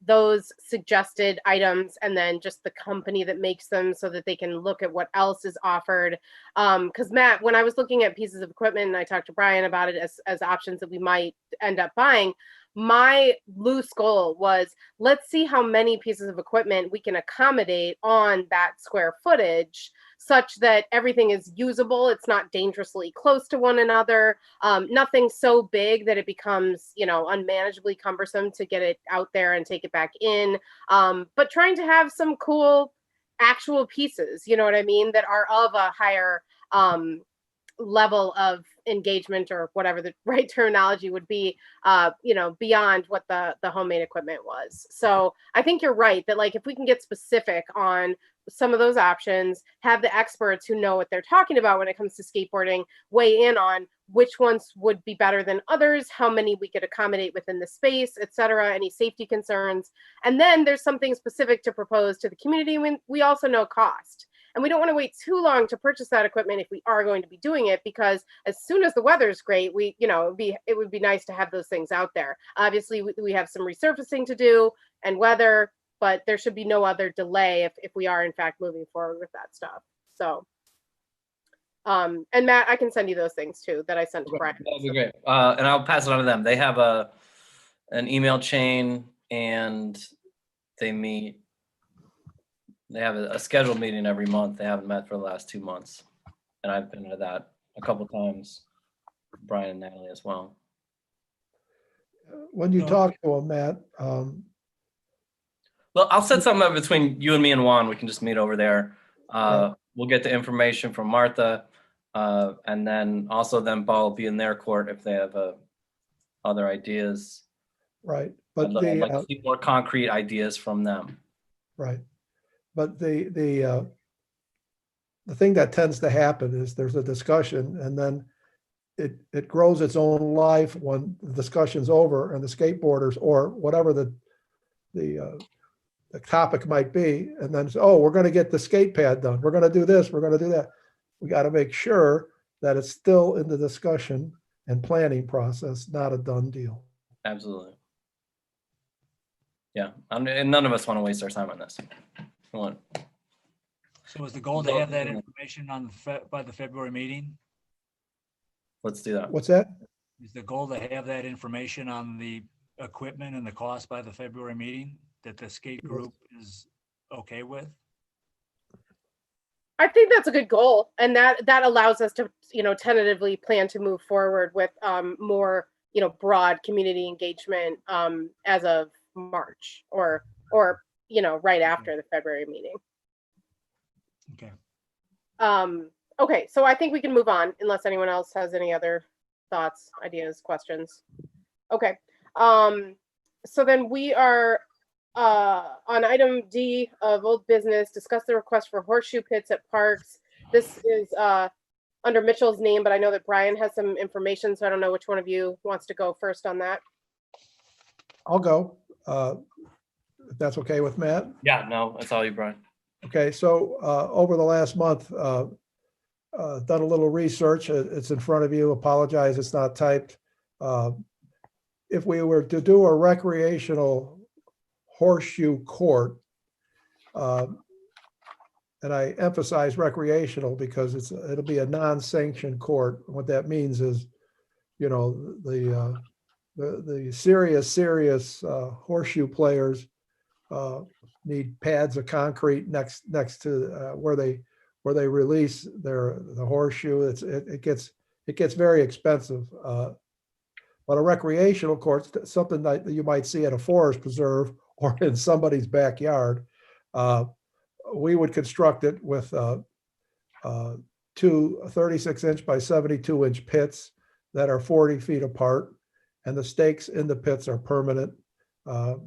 those suggested items and then just the company that makes them, so that they can look at what else is offered. Because Matt, when I was looking at pieces of equipment and I talked to Brian about it as options that we might end up buying, my loose goal was, let's see how many pieces of equipment we can accommodate on that square footage, such that everything is usable. It's not dangerously close to one another. Nothing so big that it becomes, you know, unmanageably cumbersome to get it out there and take it back in. But trying to have some cool actual pieces, you know what I mean, that are of a higher level of engagement, or whatever the right terminology would be, you know, beyond what the homemade equipment was. So I think you're right that, like, if we can get specific on some of those options, have the experts who know what they're talking about when it comes to skateboarding weigh in on which ones would be better than others, how many we could accommodate within the space, etc., any safety concerns. And then there's something specific to propose to the community. We also know cost. And we don't want to wait too long to purchase that equipment if we are going to be doing it, because as soon as the weather's great, it would be nice to have those things out there. Obviously, we have some resurfacing to do and weather, but there should be no other delay if we are in fact moving forward with that stuff. So, and Matt, I can send you those things too that I sent to Brian. That'd be great. And I'll pass it on to them. They have an email chain, and they meet. They have a scheduled meeting every month. They haven't met for the last 2 months, and I've been to that a couple times. Brian and Natalie as well. When you No. talk to them, Matt, Well, I'll set something up between you and me and Juan. We can just meet over there. We'll get the information from Martha. And then also then Paul will be in their court if they have other ideas. right, but I'd like the, to see more concrete ideas from them. right. But the thing that tends to happen is there's a discussion and then it grows its own life when the discussion's over and the skateboarders or whatever the topic might be, and then, oh, we're gonna get the skate pad done. We're gonna do this, we're gonna do that. We gotta make sure that it's still in the discussion and planning process, not a done deal. Absolutely. Yeah, and none of us want to waste our time on this. We want- So is the goal to have that information on by the February meeting? Let's do that. What's that? Is the goal to have that information on the equipment and the cost by the February meeting that the skate group is okay with? I think that's a good goal, and that allows us to, tentatively plan to move forward with more, broad community engagement as of March or right after the February meeting. Okay. Okay, so I think we can move on unless anyone else has any other thoughts, ideas, questions. Okay, so then we are on item D of old business, discuss the request for horseshoe pits at parks. This is under Mitchell's name, but I know that Brian has some information, so I don't know which one of you wants to go first on that. I'll go, if that's okay with Matt. Yeah, no, that's all you, Brian. Okay, so over the last month, done a little research. It's in front of you. Apologize, it's not typed. If we were to do a recreational horseshoe court, and I emphasize recreational because it'll be a non-sanctioned court. What that means is, the serious horseshoe players need pads of concrete next to where they release the horseshoe. It gets very expensive. But a recreational court, something that you might see at a forest preserve or in somebody's backyard, we would construct it with two 36-inch by 72-inch pits that are 40 feet apart, and the stakes in the pits are permanent. A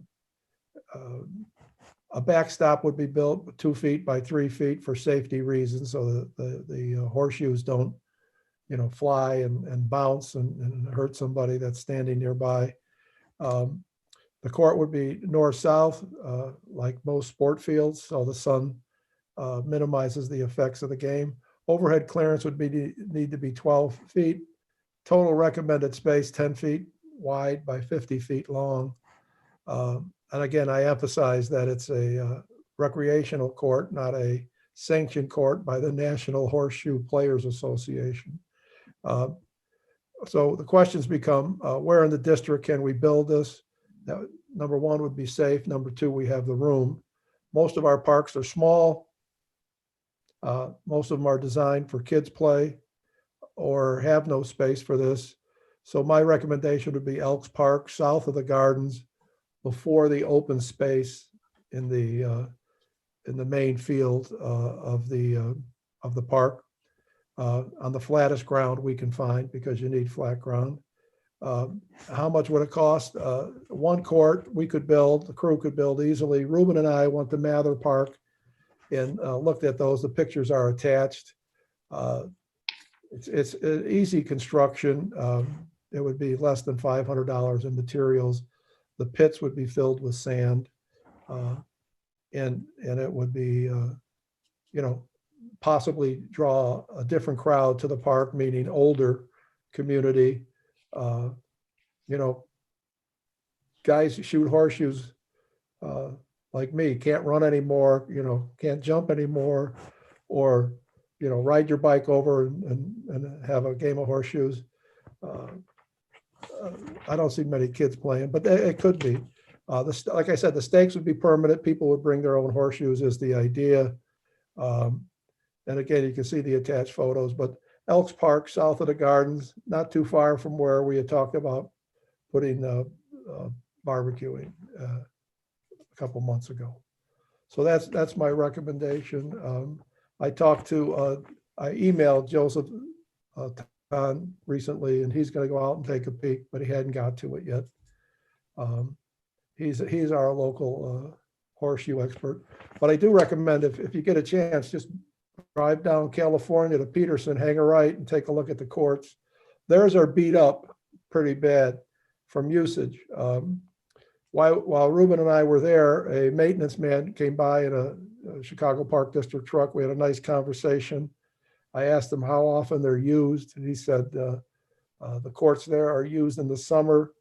backstop would be built 2 feet by 3 feet for safety reasons, so the horseshoes don't, fly and bounce and hurt somebody that's standing nearby. The court would be north-south, like most sport fields, so the sun minimizes the effects of the game. Overhead clearance would need to be 12 feet. Total recommended space 10 feet wide by 50 feet long. And again, I emphasize that it's a recreational court, not a sanctioned court by the National Horseshoe Players Association. So the questions become, where in the district can we build this? Now, number one would be safe. Number two, we have the room. Most of our parks are small. Most of them are designed for kids play or have no space for this. So my recommendation would be Elks Park, south of the gardens, before the open space in the main field of the park, on the flattest ground we can find, because you need flat ground. How much would it cost? One court we could build, the crew could build easily. Ruben and I went to Mather Park and looked at those. The pictures are attached. It's an easy construction. It would be less than $500 in materials. The pits would be filled with sand, and it would be, possibly draw a different crowd to the park, meaning older community. Guys who shoot horseshoes like me can't run anymore, can't jump anymore, or, ride your bike over and have a game of horseshoes. I don't see many kids playing, but it could be. Like I said, the stakes would be permanent. People would bring their own horseshoes is the idea. And again, you can see the attached photos, but Elks Park, south of the Gardens, not too far from where we had talked about putting barbecuing a couple months ago. So that's my recommendation. I emailed Joseph Kahn recently, and he's going to go out and take a peek, but he hadn't got to it yet. He's our local horseshoe expert. But I do recommend if you get a chance, just drive down California to Peterson, hang a right, and take a look at the courts. Theirs are beat up pretty bad from usage. While Ruben and I were there, a maintenance man came by in a Chicago Park District truck. We had a nice conversation. I asked him how often they're used, and he said the courts there are used in the summer,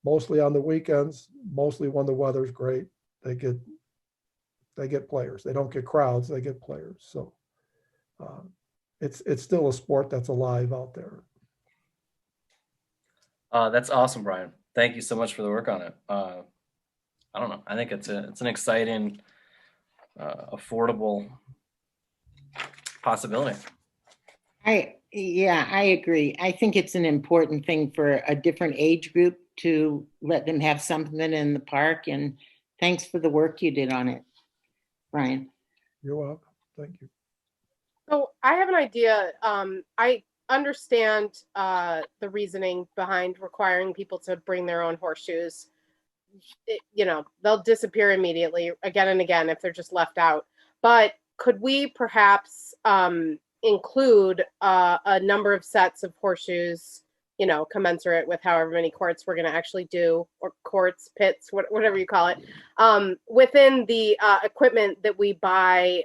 mostly on the weekends, mostly when the weather's great. They get players. They don't get crowds, they get players. So it's still a sport that's alive out there. That's awesome, Brian. Thank you so much for the work on it. I don't know. I think it's an exciting, affordable possibility. I agree. I think it's an important thing for a different age group to let them have something in the park. And thanks for the work you did on it, Brian. You're welcome. Thank you. So I have an idea. I understand the reasoning behind requiring people to bring their own horseshoes. They'll disappear immediately again and again if they're just left out. But could we perhaps include a number of sets of horseshoes, commensurate with however many courts we're going to actually do, or courts, pits, whatever you call it, within the equipment that we buy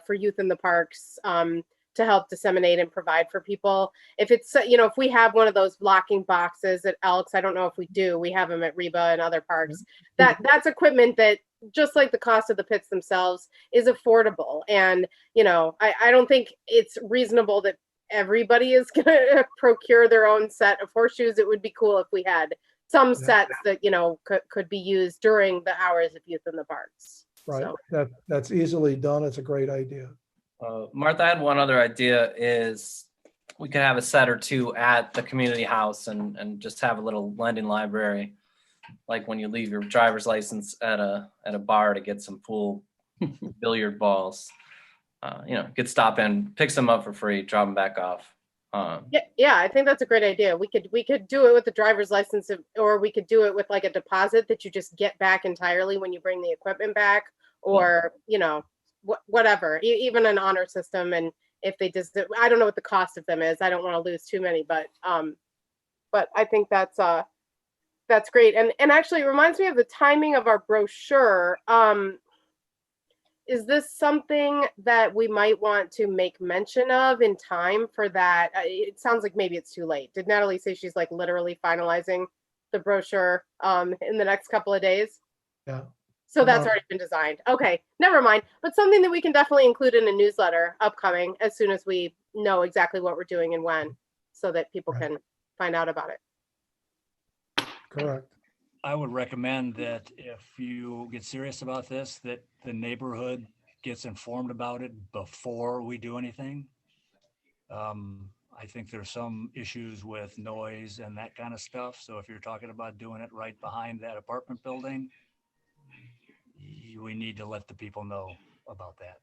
for youth in the parks to help disseminate and provide for people. If it's, if we have one of those blocking boxes at Elks, I don't know if we do, we have them at Reba and other parks, that's equipment that, just like the cost of the pits themselves, is affordable. And, I don't think it's reasonable that everybody is going to procure their own set of horseshoes. It would be cool if we had some sets that, could be used during the hours of youth in the parks. Right. So. That's easily done. It's a great idea. Martha, I had one other idea is we could have a set or two at the community house and just have a little lending library. Like when you leave your driver's license at a bar to get some pool billiard balls, could stop in, pick some up for free, drop them back off. Yeah, I think that's a great idea. We could do it with the driver's license, or we could do it with like a deposit that you just get back entirely when you bring the equipment back, or whatever, even an honor system. And if they just, I don't know what the cost of them is. I don't want to lose too many, but I think that's great. And actually it reminds me of the timing of our brochure. Is this something that we might want to make mention of in time for that? It sounds like maybe it's too late. Did Natalie say she's like literally finalizing the brochure in the next couple of days? Yeah. So that's already been designed. Okay, never mind. But something that we can definitely include in a newsletter upcoming as soon as we know exactly what we're doing and when, so that people can find out about it. Correct. I would recommend that if you get serious about this, that the neighborhood gets informed about it before we do anything. I think there's some issues with noise and that kind of stuff. So if you're talking about doing it right behind that apartment building, we need to let the people know about that.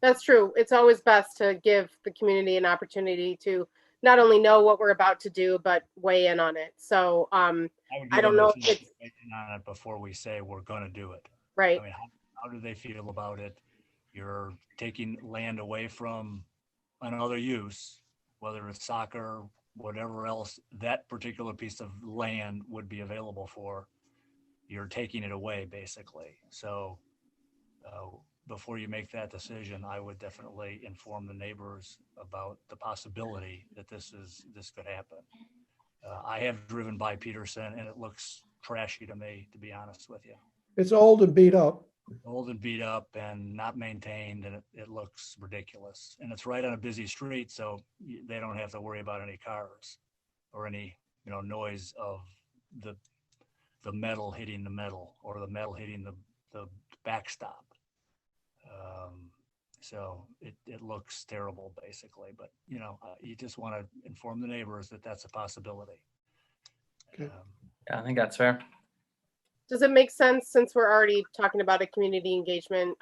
That's true. It's always best to give the community an opportunity to not only know what we're about to do, but weigh in on it. So I don't know if it's on it before we say we're going to do it. Right. I mean, how do they feel about it? You're taking land away from another use, whether it's soccer, whatever else that particular piece of land would be available for. You're taking it away, basically. So before you make that decision, I would definitely inform the neighbors about the possibility that this could happen. I have driven by Peterson and it looks trashy to me, to be honest with you. It's old and beat up. Old and beat up and not maintained, and it looks ridiculous. And it's right on a busy street, so they don't have to worry about any cars or any noise of the metal hitting the metal or the metal hitting the backstop. So it looks terrible, basically, but you know, you just want to inform the neighbors that that's a possibility. Okay. Yeah, I think that's fair. Does it make sense, since we're already talking about a community engagement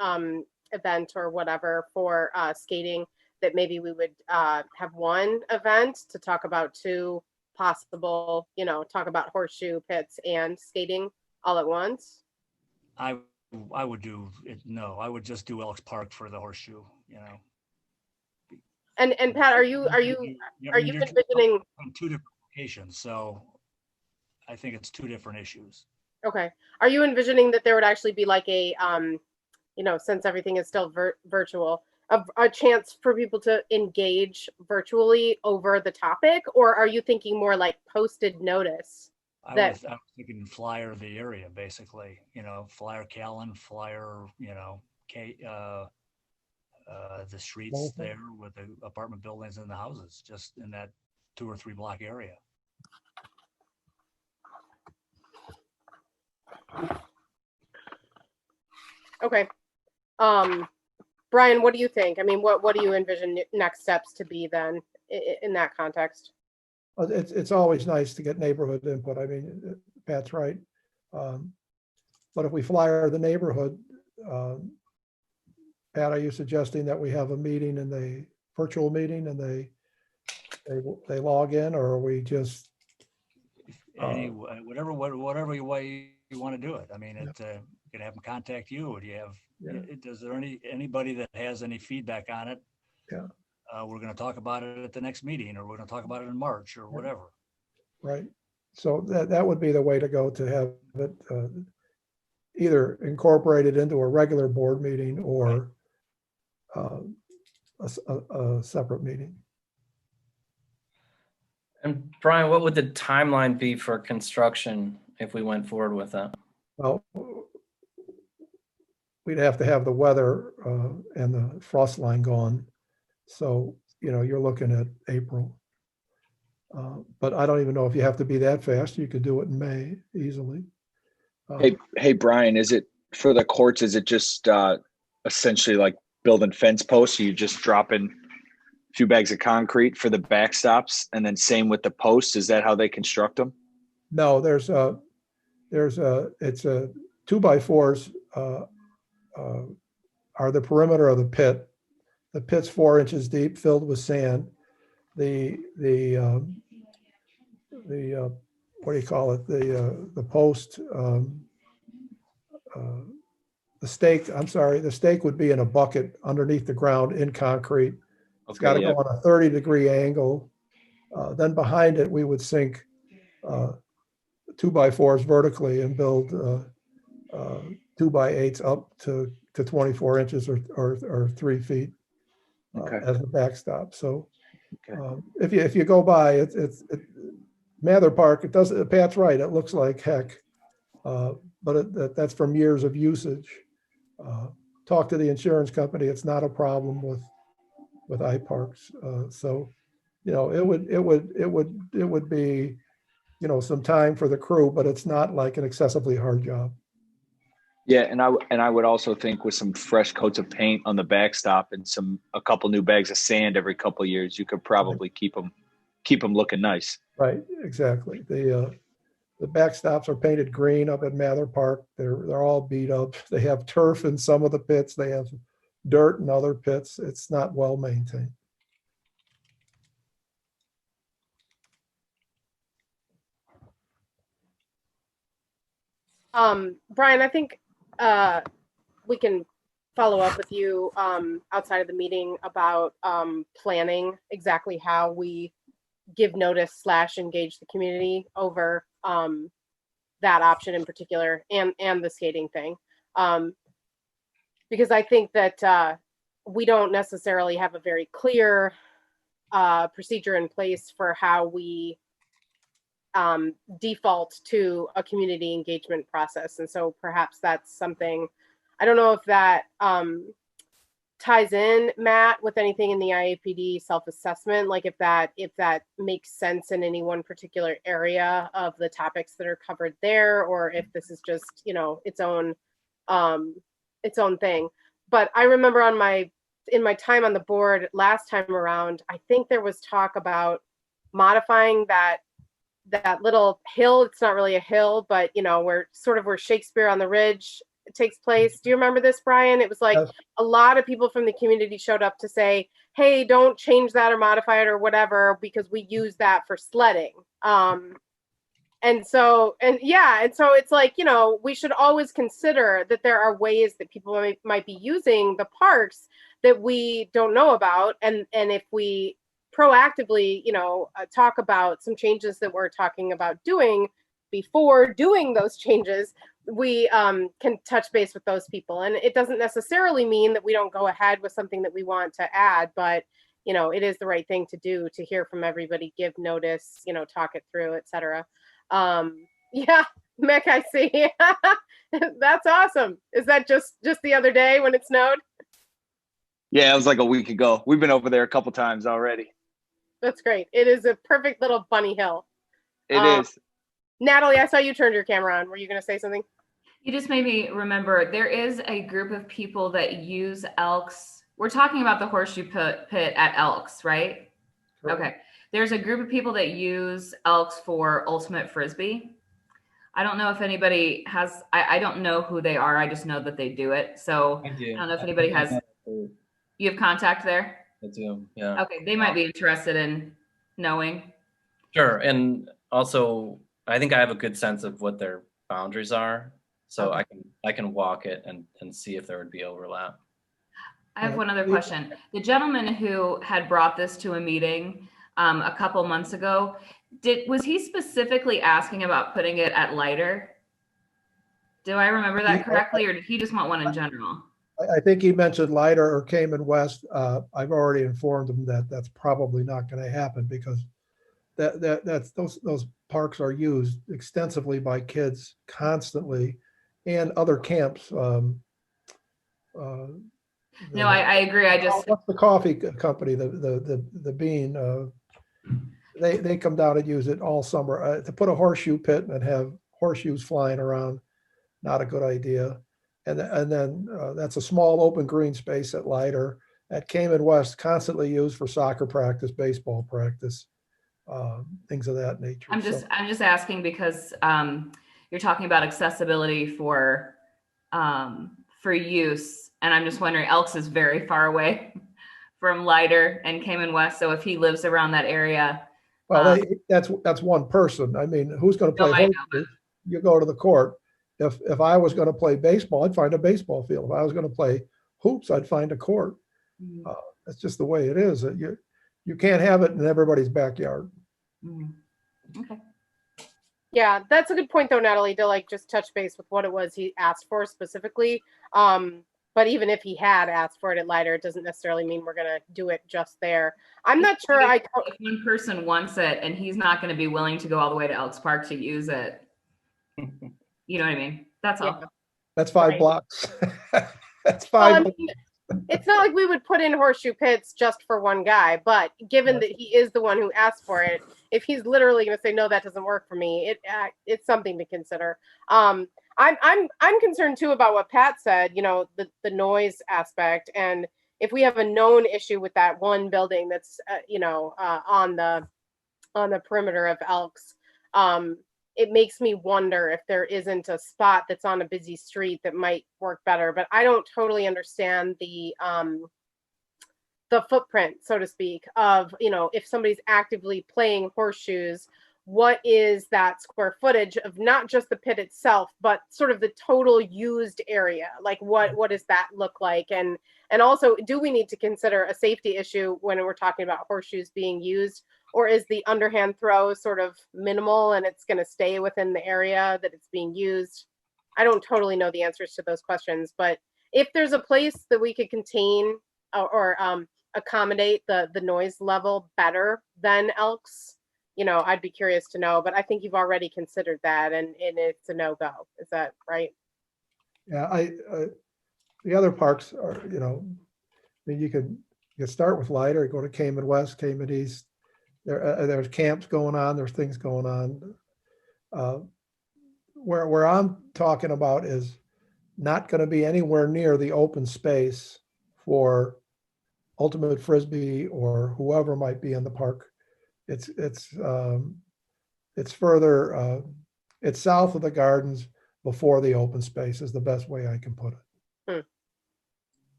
event or whatever for skating, that maybe we would have one event to talk about two possible, you know, talk about horseshoe pits and skating all at once? I would do it. No, I would just do Elks Park for the horseshoe, you know. And Pat, are you You're envisioning? on two different locations, so I think it's two different issues. Okay, are you envisioning that there would actually be like a you know, since everything is still virtual, a chance for people to engage virtually over the topic, or are you thinking more like posted notice? I That was thinking flyer the area, basically, you know, flyer Callan, flyer, you know, the streets Local. there with the apartment buildings and the houses, just in that 2 or 3 block area. okay. Brian, what do you think? I mean, what do you envision next steps to be then in that context? It's always nice to get neighborhood input. I mean, Pat's right. But if we flyer the neighborhood, Pat, are you suggesting that we have a meeting and the virtual meeting and they log in, or are we just? Whatever way you want to do it. I mean, you can have them contact you, or do you have? Is there anybody that has any feedback on it? Yeah. We're going to talk about it at the next meeting, or we're going to talk about it in March, or whatever. Right. So that would be the way to go, to have it either incorporated into a regular board meeting or a separate meeting. And Brian, what would the timeline be for construction if we went forward with that? Well, we'd have to have the weather and the frost line gone. So, you know, you're looking at April. But I don't even know if you have to be that fast. You could do it in May easily. Hey, Brian, is it for the courts? Is it just essentially like building fence posts? So you just drop in a few bags of concrete for the backstops, and then same with the posts? Is that how they construct them? No, it's a 2x4s are the perimeter of the pit. The pit's 4 inches deep, filled with sand. The what do you call it? The post, the stake. I'm sorry, the stake would be in a bucket underneath the ground in concrete. It's got to go on a 30-degree angle. Then behind it, we would sink 2x4s vertically and build 2x8s up to 24 inches or 3 feet as a backstop. So if you go by, it's Mather Park. It does. Pat's right. It looks like heck, but that's from years of usage. Talk to the insurance company. It's not a problem with iParks. So, you know, it would be, you know, some time for the crew, but it's not like an excessively hard job. Yeah, and I would also think with some fresh coats of paint on the backstop and a couple new bags of sand every couple of years, you could probably keep them looking nice. Right, exactly. The backstops are painted green up at Mather Park. They're all beat up. They have turf in some of the pits. They have dirt in other pits. It's not well maintained. Brian, I think we can follow up with you outside of the meeting about planning exactly how we give notice / engage the community over that option in particular, and the skating thing. Because I think that we don't necessarily have a very clear procedure in place for how we default to a community engagement process. And so perhaps that's something, I don't know if that ties in, Matt, with anything in the IAPD self-assessment, like if that makes sense in any one particular area of the topics that are covered there, or if this is just, you know, its own thing. But I remember on my in my time on the board last time around, I think there was talk about modifying that little hill. It's not really a hill, but you know, where Shakespeare on the Ridge takes place. Do you remember this, Brian? It was like Yes. a lot of people from the community showed up to say, hey, don't change that or modify it or whatever, because we use that for sledding. And so it's like, you know, we should always consider that there are ways that people might be using the parks that we don't know about. And if we proactively, you know, talk about some changes that we're talking about doing before doing those changes, we can touch base with those people. And it doesn't necessarily mean that we don't go ahead with something that we want to add, but you know, it is the right thing to do, to hear from everybody, give notice, you know, talk it through, etc. Yeah, Mick, I see. That's awesome. Is that just the other day when it snowed? Yeah, it was like a week ago. We've been over there a couple times already. That's great. It is a perfect little bunny hill. It is. Natalie, I saw you turned your camera on. Were you going to say something? You just made me remember, there is a group of people that use Elks. We're talking about the horseshoe pit at Elks, right? Correct. Okay. There's a group of people that use Elks for ultimate Frisbee. I don't know if anybody has, I don't know who they are. I just know that they do it. So I don't know if anybody has, you have contact there? I do, yeah. Okay, they might be interested in knowing. Sure, and also, I think I have a good sense of what their boundaries are, so I can walk it and see if there would be overlap. I have one other question. The gentleman who had brought this to a meeting a couple months ago, was he specifically asking about putting it at Lighter? Do I remember that correctly, or did he just want one in general? I think he mentioned Lighter or Cayman West. I've already informed him that that's probably not going to happen, because that's those parks are used extensively by kids constantly, and other camps. No, I agree. I just, what's the coffee company, the Bean? They come down and use it all summer. To put a horseshoe pit and have horseshoes flying around, not a good idea. And then that's a small open green space at Lighter. At Cayman West, constantly used for soccer practice, baseball practice, things of that nature. I'm just asking because you're talking about accessibility for use, and I'm just wondering, Elks is very far away from Lighter and Cayman West, so if he lives around that area. Well, that's one person. I mean, who's going to play horseshoes? You go to the court. If I was going to play baseball, I'd find a baseball field. If I was going to play hoops, I'd find a court. That's just the way it is. You can't have it in everybody's backyard. Okay. Yeah, that's a good point though, Natalie, to like just touch base with what it was he asked for specifically. But even if he had asked for it at Lighter, it doesn't necessarily mean we're gonna do it just there. I'm not sure. If one person wants it and he's not going to be willing to go all the way to Elks Park to use it, you know what I mean? That's all. Yeah. That's 5 blocks. That's 5. Well, I mean, it's not like we would put in horseshoe pits just for one guy, but given that he is the one who asked for it, if he's literally going to say no, that doesn't work for me, it's something to consider. I'm concerned too about what Pat said. You know, the noise aspect, and if we have a known issue with that one building that's on the perimeter of Elks, it makes me wonder if there isn't a spot that's on a busy street that might work better. But I don't totally understand the footprint, so to speak, of, you know, if somebody's actively playing horseshoes, what is that square footage of not just the pit itself, but sort of the total used area? Like what does that look like? And also, do we need to consider a safety issue when we're talking about horseshoes being used? Or is the underhand throw sort of minimal and it's going to stay within the area that it's being used? I don't totally know the answers to those questions, but if there's a place that we could contain or accommodate the noise level better than Elks, you know, I'd be curious to know. But I think you've already considered that, and it's a no-go. Is that right? Yeah, the other parks are, you know, I mean, you could start with Lighter, go to Cayman West, Cayman East. There's camps going on. There's things going on. Where I'm talking about is not going to be anywhere near the open space for Ultimate Frisbee or whoever might be in the park. It's further, it's south of the gardens before the open space is the best way I can put it.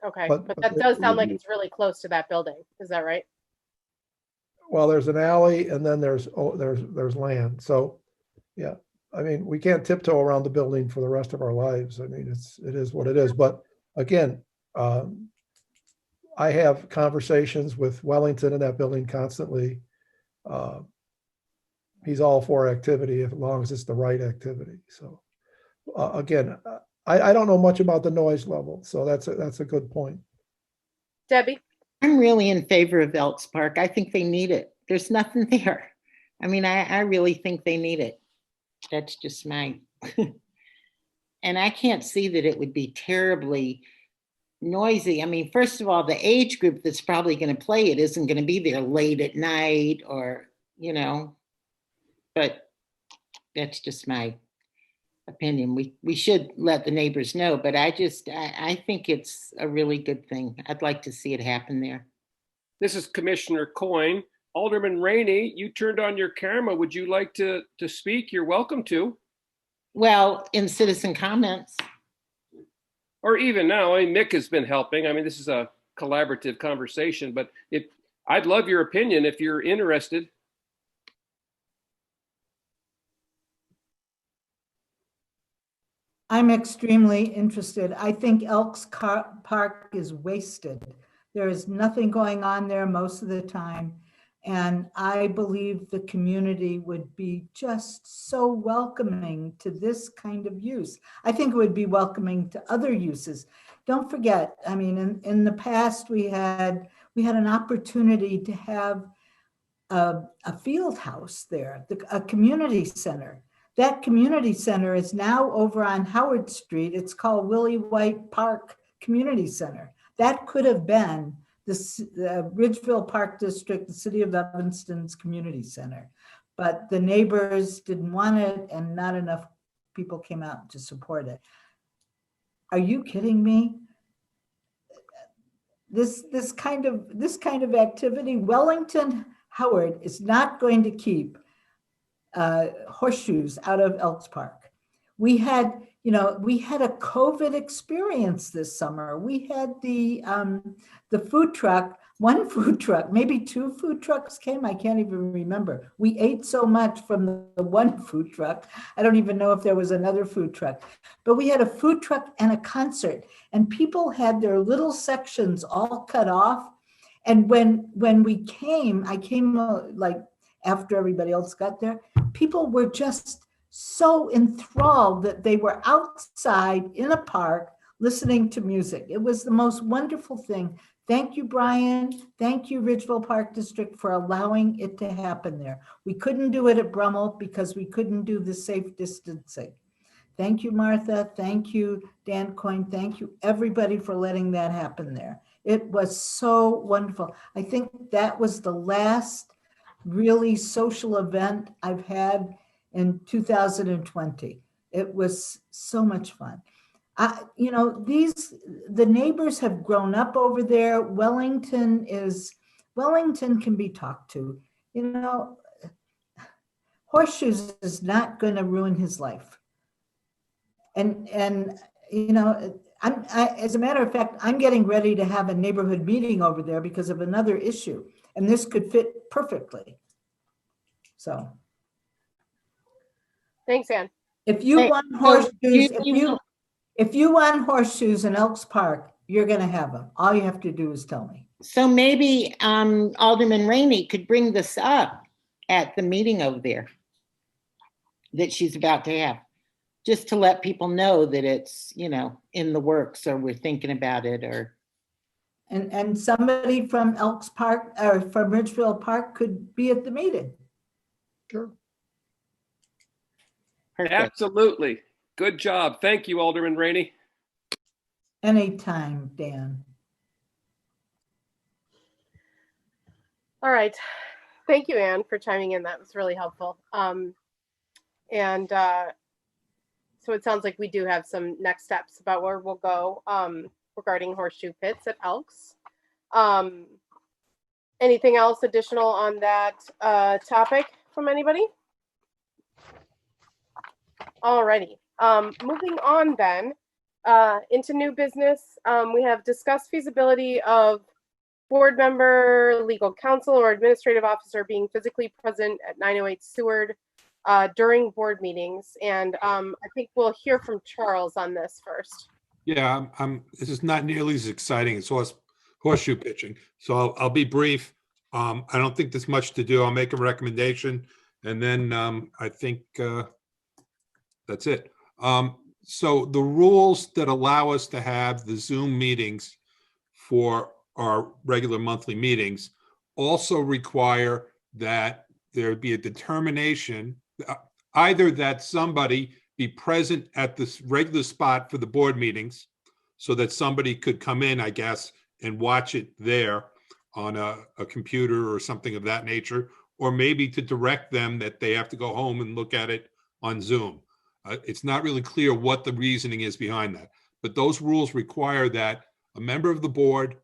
Okay, But- but but that there- does sound like it's really close to that building. Is that right? Well, there's an alley and then there's land. So, yeah, I mean, we can't tiptoe around the building for the rest of our lives. I mean, it is what it is. But again, I have conversations with Wellington in that building constantly. He's all for activity as long as it's the right activity. So, again, I don't know much about the noise level, so that's a good point. Debbie? I'm really in favor of Elks Park. I think they need it. There's nothing there. I mean, I really think they need it. That's just my, and I can't see that it would be terribly noisy. I mean, first of all, the age group that's probably going to play it isn't going to be there late at night or, but that's just my opinion. We should let the neighbors know, but I think it's a really good thing. I'd like to see it happen there. This is Commissioner Coyne. Alderman Rainey, you turned on your camera. Would you like to speak? You're welcome to. Well, in citizen comments. Or even now, I mean, Mick has been helping. I mean, this is a collaborative conversation, but I'd love your opinion if you're interested. I'm extremely interested. I think Elks Park is wasted. There is nothing going on there most of the time. And I believe the community would be just so welcoming to this kind of use. I think it would be welcoming to other uses. Don't forget, I mean, in the past, we had an opportunity to have a field house there, a community center. That community center is now over on Howard Street. It's called Willie White Park Community Center. That could have been the Ridgeville Park District, the City of Evanston's community center. But the neighbors didn't want it and not enough people came out to support it. Are you kidding me? This kind of activity, Wellington Howard is not going to keep horseshoes out of Elks Park. We had a COVID experience this summer. We had the food truck, one food truck, maybe two food trucks came. I can't even remember. We ate so much from the one food truck. I don't even know if there was another food truck, but we had a food truck and a concert and people had their little sections all cut off. And when we came, I came like after everybody else got there, people were just so enthralled that they were outside in a park listening to music. It was the most wonderful thing. Thank you, Brian. Thank you, Ridgeville Park District, for allowing it to happen there. We couldn't do it at Brummel because we couldn't do the safe distancing. Thank you, Martha. Thank you, Dan Coyne. Thank you, everybody, for letting that happen there. It was so wonderful. I think that was the last really social event I've had in 2020. It was so much fun. The neighbors have grown up over there. Wellington can be talked to. Horseshoes is not going to ruin his life. And as a matter of fact, I'm getting ready to have a neighborhood meeting over there because of another issue, and this could fit perfectly. So. Thanks, Ann. If you want horseshoes, if you want horseshoes in Elks Park, you're going to have them. All you have to do is tell me. So maybe Alderman Rainey could bring this up at the meeting over there that she's about to have, just to let people know that it's, in the works or we're thinking about it or. And somebody from Elks Park or from Ridgeville Park could be at the meeting. Sure. Perfect. Absolutely. Good job. Thank you, Alderman Rainey. Anytime, Dan. All right. Thank you, Ann, for chiming in. That was really helpful. So it sounds like we do have some next steps about where we'll go regarding horseshoe pits at Elks. Anything else additional on that topic from anybody? Alrighty, moving on then into new business. We have discussed feasibility of board member, legal counsel, or administrative officer being physically present at 908 Seward during board meetings. And I think we'll hear from Charles on this first. Yeah, this is not nearly as exciting as horseshoe pitching. So I'll be brief. I don't think there's much to do. I'll make a recommendation and then I think that's it. So the rules that allow us to have the Zoom meetings for our regular monthly meetings also require that there be a determination, either that somebody be present at this regular spot for the board meetings so that somebody could come in, I guess, and watch it there on a computer or something of that nature, or maybe to direct them that they have to go home and look at it on Zoom. It's not really clear what the reasoning is behind that, but those rules require that a member of the board,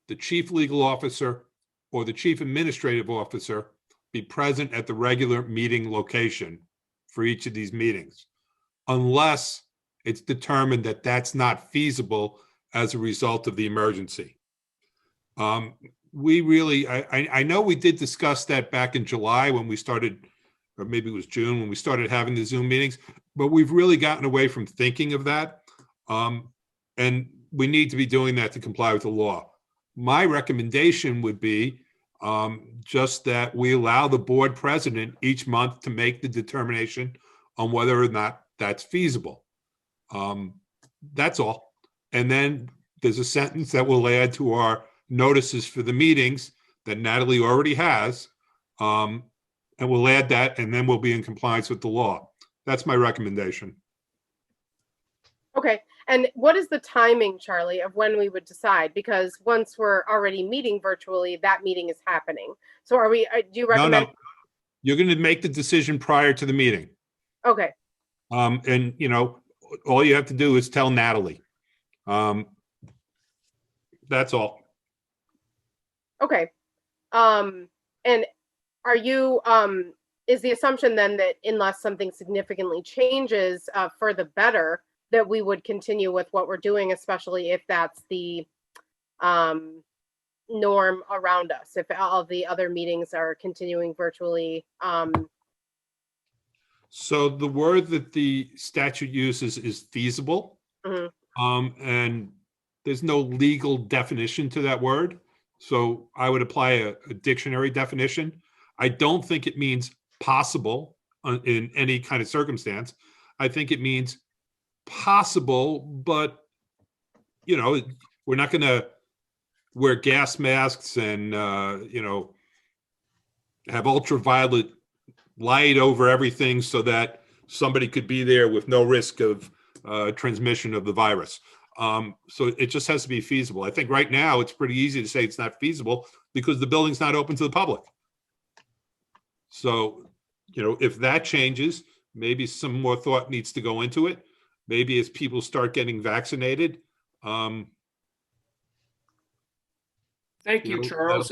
the chief legal officer, or the chief administrative officer be present at the regular meeting location for each of these meetings, unless it's determined that that's not feasible as a result of the emergency. We really, I know we did discuss that back in July when we started, or maybe it was June when we started having the Zoom meetings, but we've really gotten away from thinking of that. And we need to be doing that to comply with the law. My recommendation would be just that we allow the board president each month to make the determination on whether or not that's feasible. That's all. And then there's a sentence that we'll add to our notices for the meetings that Natalie already has. And we'll add that, and then we'll be in compliance with the law. That's my recommendation. Okay, and what is the timing, Charlie, of when we would decide? Because once we're already meeting virtually, that meeting is happening. So are we, do you recommend? No. You're going to make the decision prior to the meeting. Okay, And, you know, all you have to do is tell Natalie. That's all. okay. And are you, is the assumption then that unless something significantly changes for the better, that we would continue with what we're doing, especially if that's the norm around us, if all the other meetings are continuing virtually? So the word that the statute uses is feasible. Mhm. And there's no legal definition to that word. So I would apply a dictionary definition. I don't think it means possible in any kind of circumstance. I think it means possible, but, you know, we're not going to wear gas masks and, you know, have ultraviolet light over everything so that somebody could be there with no risk of transmission of the virus. So it just has to be feasible. I think right now it's pretty easy to say it's not feasible because the building's not open to the public. So, you know, if that changes, maybe some more thought needs to go into it. Maybe as people start getting vaccinated. Thank You you, know, Charles.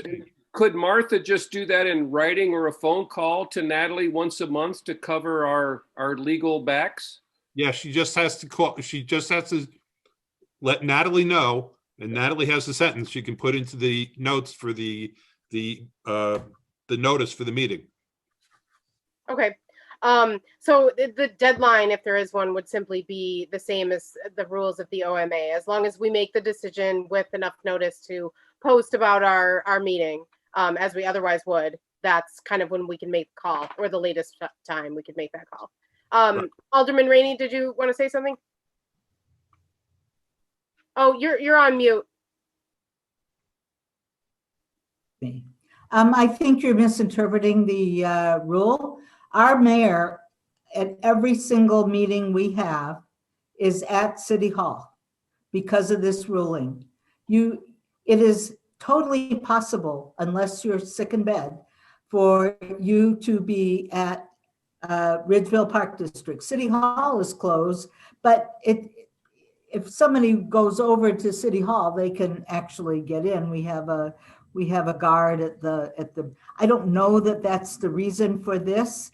Could Martha just do that in writing or a phone call to Natalie once a month to cover our legal backs? Yeah, she just has to call, she just has to let Natalie know, and Natalie has the sentence she can put into the notes for the notice for the meeting. Okay. So the deadline, if there is one, would simply be the same as the rules of the OMA. As long as we make the decision with enough notice to post about our meeting, as we otherwise would, that's kind of when we can make the call, or the latest time we could make that call. Alderman Rainey, did you want to say something? Oh, you're on mute. I think you're misinterpreting the rule. Our mayor, at every single meeting we have, is at City Hall because of this ruling. It is totally possible, unless you're sick in bed, for you to be at Ridgeville Park District. City Hall is closed, but if somebody goes over to City Hall, they can actually get in. We have a guard at the, I don't know that that's the reason for this.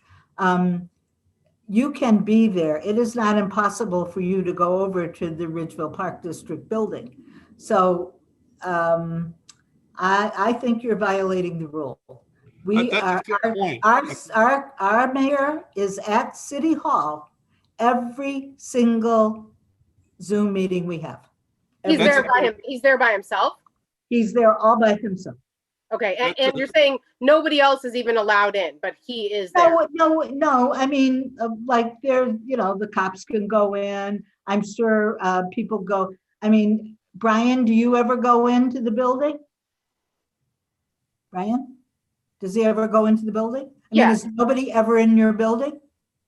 You can be there. It is not impossible for you to go over to the Ridgeville Park District building. So I think you're violating the rule. We are, That's a fair point. our mayor is at City Hall every single Zoom meeting we have. He's That's- there by him. He's there by himself. He's there all by himself. Okay, and, That's and you're saying nobody else is even allowed in, but he is there. No. I mean, like there, the cops can go in. I'm sure people go. I mean, Brian, do you ever go into the building? Brian, does he ever go into the building? I mean, is nobody ever in your building?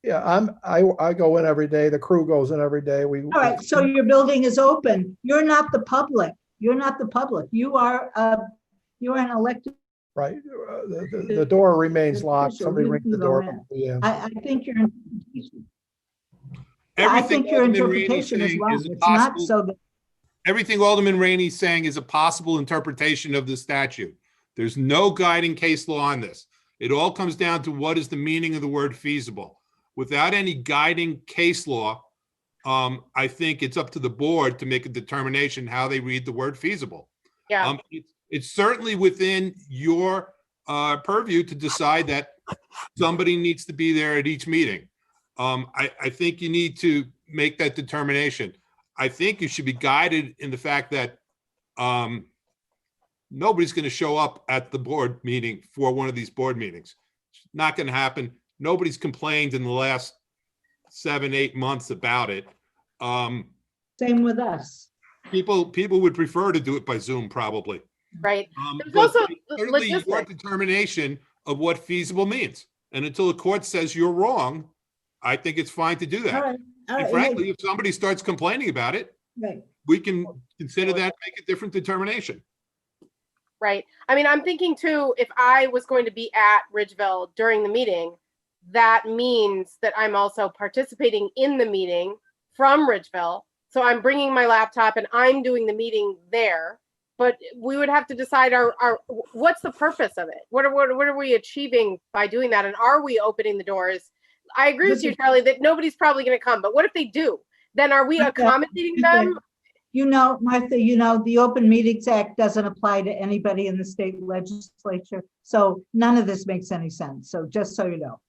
Yeah, I go in every day. The crew goes in every day. All right, so your building is open. You're not the public. You're not the public. You are an elected. Right. The door remains locked. official. Somebody You rings can the go door. in. Yeah. I think your interpretation. I Everything think your Alderman Rainey's interpretation is saying wrong. is a It's not possible- so that. Everything Alderman Rainey's saying is a possible interpretation of the statute. There's no guiding case law on this. It all comes down to what is the meaning of the word feasible. Without any guiding case law, I think it's up to the board to make a determination how they read the word feasible. Yeah. It's certainly within your purview to decide that somebody needs to be there at each meeting. I think you need to make that determination. I think you should be guided in the fact that nobody's going to show up at the board meeting for one of these board meetings. It's not going to happen. Nobody's complained in the last 7-8 months about it. Same with us. People would prefer to do it by Zoom, probably. Right. But There's also it's certainly your logistics. determination of what feasible means. And until the court says you're wrong, I think it's fine to do All that. right. All And right. frankly, if somebody starts complaining about it, Right. we can consider that, make a different determination. Right. I mean, I'm thinking too, if I was going to be at Ridgeville during the meeting, that means that I'm also participating in the meeting from Ridgeville. So I'm bringing my laptop and I'm doing the meeting there. But we would have to decide our what's the purpose of it? What are we achieving by doing that? And are we opening the doors? I agree with you, Charlie, that nobody's probably going to come. But what if they do? Then are we accommodating them? Martha, the Open Meetings Act doesn't apply to anybody in the state legislature. So none of this makes any sense. So just so you know.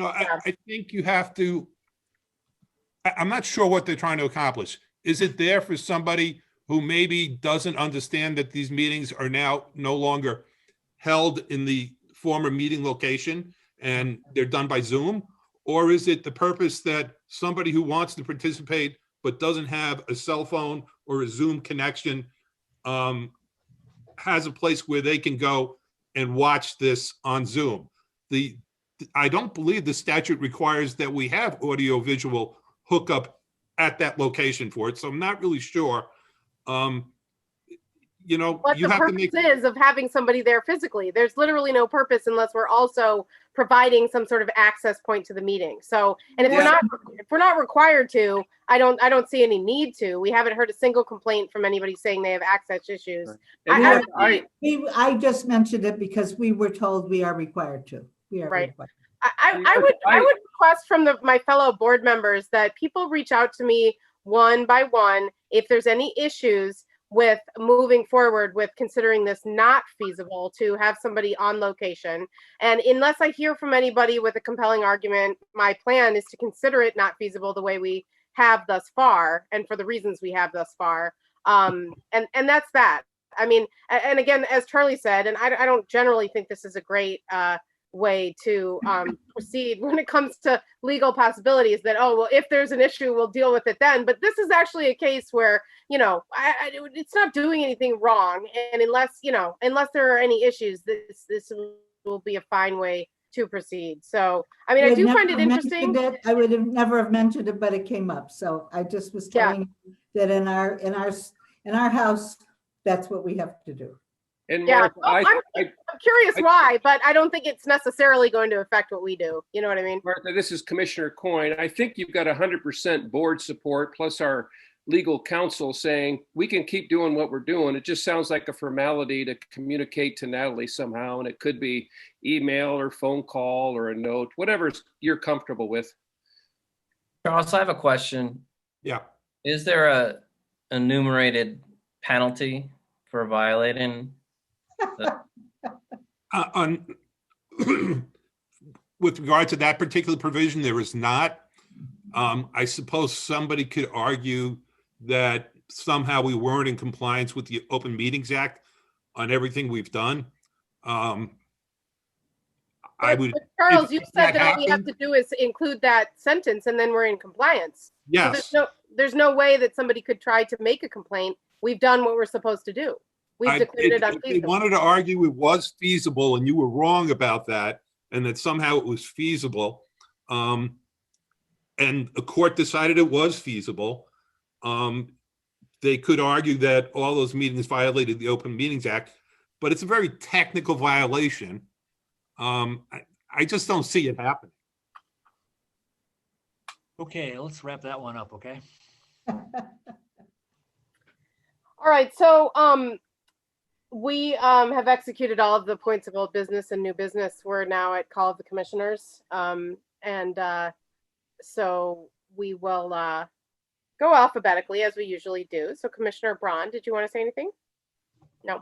I think you have to, I'm not sure what they're trying to accomplish. Is it there for somebody who maybe doesn't understand that these meetings are now no longer held in the former meeting location and they're done by Zoom? Or is it the purpose that somebody who wants to participate but doesn't have a cell phone or a Zoom connection has a place where they can go and watch this on Zoom? I don't believe the statute requires that we have audio-visual hookup at that location for it, so I'm not really sure. What You the have to purpose make, is of having somebody there physically. There's literally no purpose unless we're also providing some sort of access point to the meeting. So, and if we're not required to, I don't see any need to. We haven't heard a single complaint from anybody saying they have access issues. I just mentioned it because we were told we are required to. We are Right. required. I would request from my fellow board members that people reach out to me one by one if there's any issues with moving forward with considering this not feasible to have somebody on location. And unless I hear from anybody with a compelling argument, my plan is to consider it not feasible the way we have thus far and for the reasons we have thus far. And that's that. I mean, and again, as Charlie said, and I don't generally think this is a great way to proceed when it comes to legal possibilities that, oh, well, if there's an issue, we'll deal with it then. But this is actually a case where, it's not doing anything wrong. And unless there are any issues, this will be a fine way to proceed. So, I mean, I do find it interesting. I would have never have mentioned it, but it came up. So I just was telling you that in our house, that's what we have to do. And Yeah, Martha, I'm curious why, but I don't think it's necessarily going to affect what we do. You know what I mean? Martha, this is Commissioner Coyne. I think you've got 100% board support, plus our legal counsel saying we can keep doing what we're doing. It just sounds like a formality to communicate to Natalie somehow, and it could be email or phone call or a note, whatever you're comfortable with. Charles, I have a question. Yeah. Is there a enumerated penalty for violating? On with regard to that particular provision, there is not. I suppose somebody could argue that somehow we weren't in compliance with the Open Meetings Act on everything we've done. I would. But Charles, you if said that all we have happened- to do is include that sentence and then we're in compliance. So Yes. there's no way that somebody could try to make a complaint. We've done what we're supposed to do. We've declared it If they unfeasible. wanted to argue it was feasible and you were wrong about that, and that somehow it was feasible, and a court decided it was feasible, they could argue that all those meetings violated the Open Meetings Act, but it's a very technical violation. I just don't see it happening. Okay, let's wrap that one up, okay? All right, so we have executed all of the points of old business and new business. We're now at call of the commissioners. So we will go alphabetically as we usually do. So Commissioner Braun, did you want to say anything? No.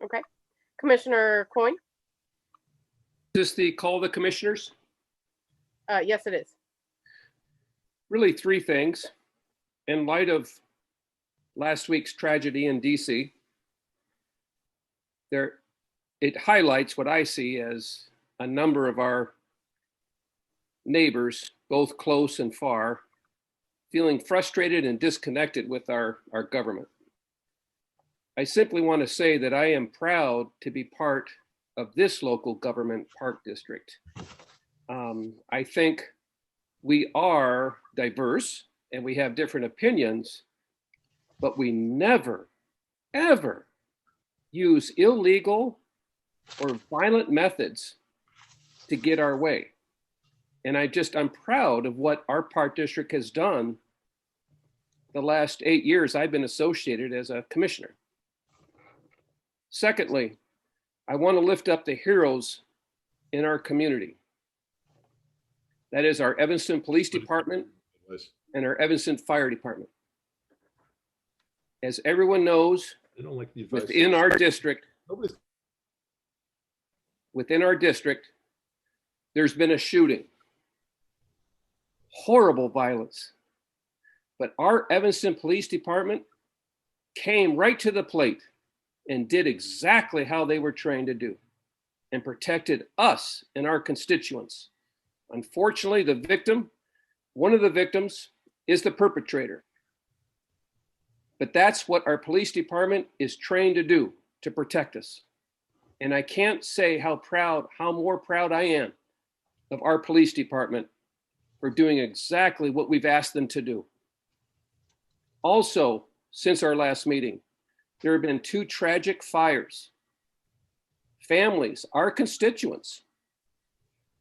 Okay. Commissioner Coyne? Is this the call of the commissioners? Yes, it is. Really three things. In light of last week's tragedy in DC, it highlights what I see as a number of our neighbors, both close and far, feeling frustrated and disconnected with our government. I simply want to say that I am proud to be part of this local government park district. I think we are diverse and we have different opinions, but we never, ever use illegal or violent methods to get our way. And I'm proud of what our park district has done the last 8 years I've been associated as a commissioner. Secondly, I want to lift up the heroes in our community. That is our Evanston Police Department and our Evanston Fire Department. As everyone knows, I don't like the advice. within our district, there's been a shooting. Horrible violence. But our Evanston Police Department came right to the plate and did exactly how they were trained to do and protected us and our constituents. Unfortunately, one of the victims is the perpetrator. But that's what our police department is trained to do, to protect us. And I can't say how more proud I am of our police department for doing exactly what we've asked them to do. Also, since our last meeting, there have been 2 tragic fires. Families, our constituents,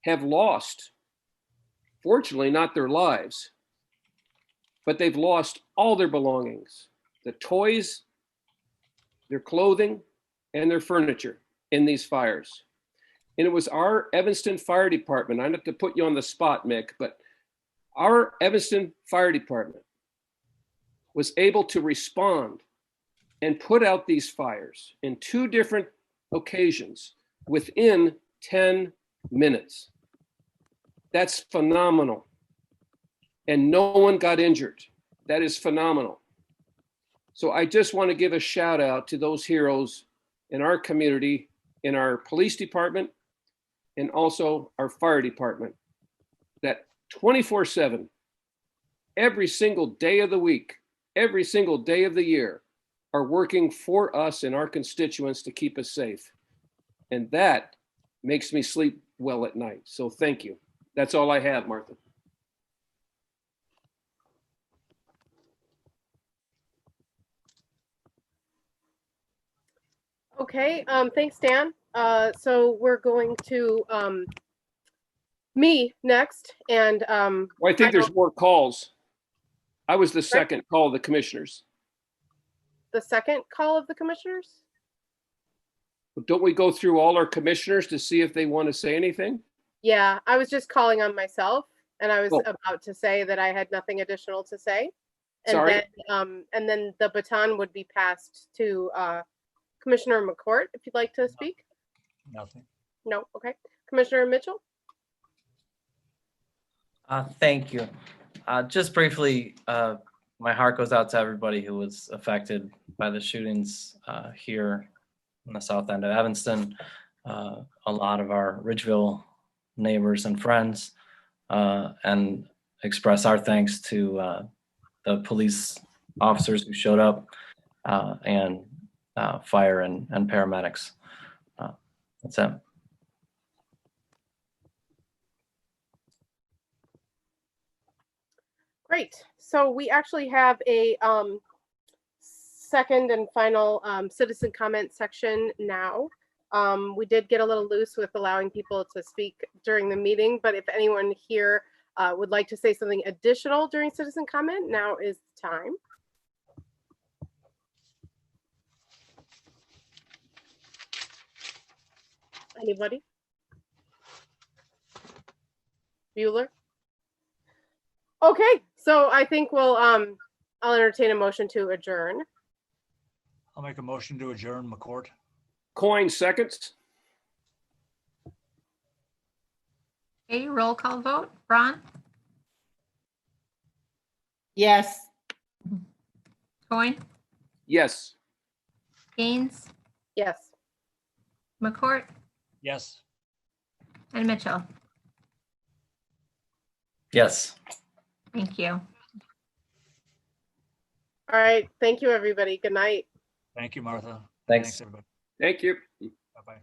have lost, fortunately not their lives, but they've lost all their belongings, the toys, their clothing, and their furniture in these fires. And it was our Evanston Fire Department, I have to put you on the spot, Mick, but our Evanston Fire Department was able to respond and put out these fires in 2 different occasions within 10 minutes. That's phenomenal. And no one got injured. That is phenomenal. So I just want to give a shout out to those heroes in our community, in our police department, and also our fire department, that 24/7, every single day of the week, every single day of the year, are working for us and our constituents to keep us safe. And that makes me sleep well at night. So thank you. That's all I have, Martha. Okay, thanks, Dan. So we're going to me next, and Well, I think there's more calls. I was the second call of the commissioners. the second call of the commissioners. But don't we go through all our commissioners to see if they want to say anything? Yeah, I was just calling on myself, and I was Oh. about to say that I had nothing additional to say. And Sorry. then the baton would be passed to Commissioner McCourt, if you'd like to speak. Nothing. No, okay. Commissioner Mitchell? Thank you. Just briefly, my heart goes out to everybody who was affected by the shootings here in the south end of Evanston. A lot of our Ridgeville neighbors and friends, and express our thanks to the police officers who showed up, and fire and paramedics. That's it. Great. So we actually have a second and final citizen comment section now. We did get a little loose with allowing people to speak during the meeting, but if anyone here would like to say something additional during citizen comment, now is the time. Anybody? Bueller? Okay, so I think we'll I'll entertain a motion to adjourn. I'll make a motion to adjourn, McCourt. Coin seconds. Okay, roll call vote. Ron, Yes. Coin, Yes. Gaines, Yes. McCourt, Yes. and Mitchell. Yes. Thank you. All right. Thank you, everybody. Good night. Thank you, Martha. Thanks. Everybody. Thank you. Bye-bye.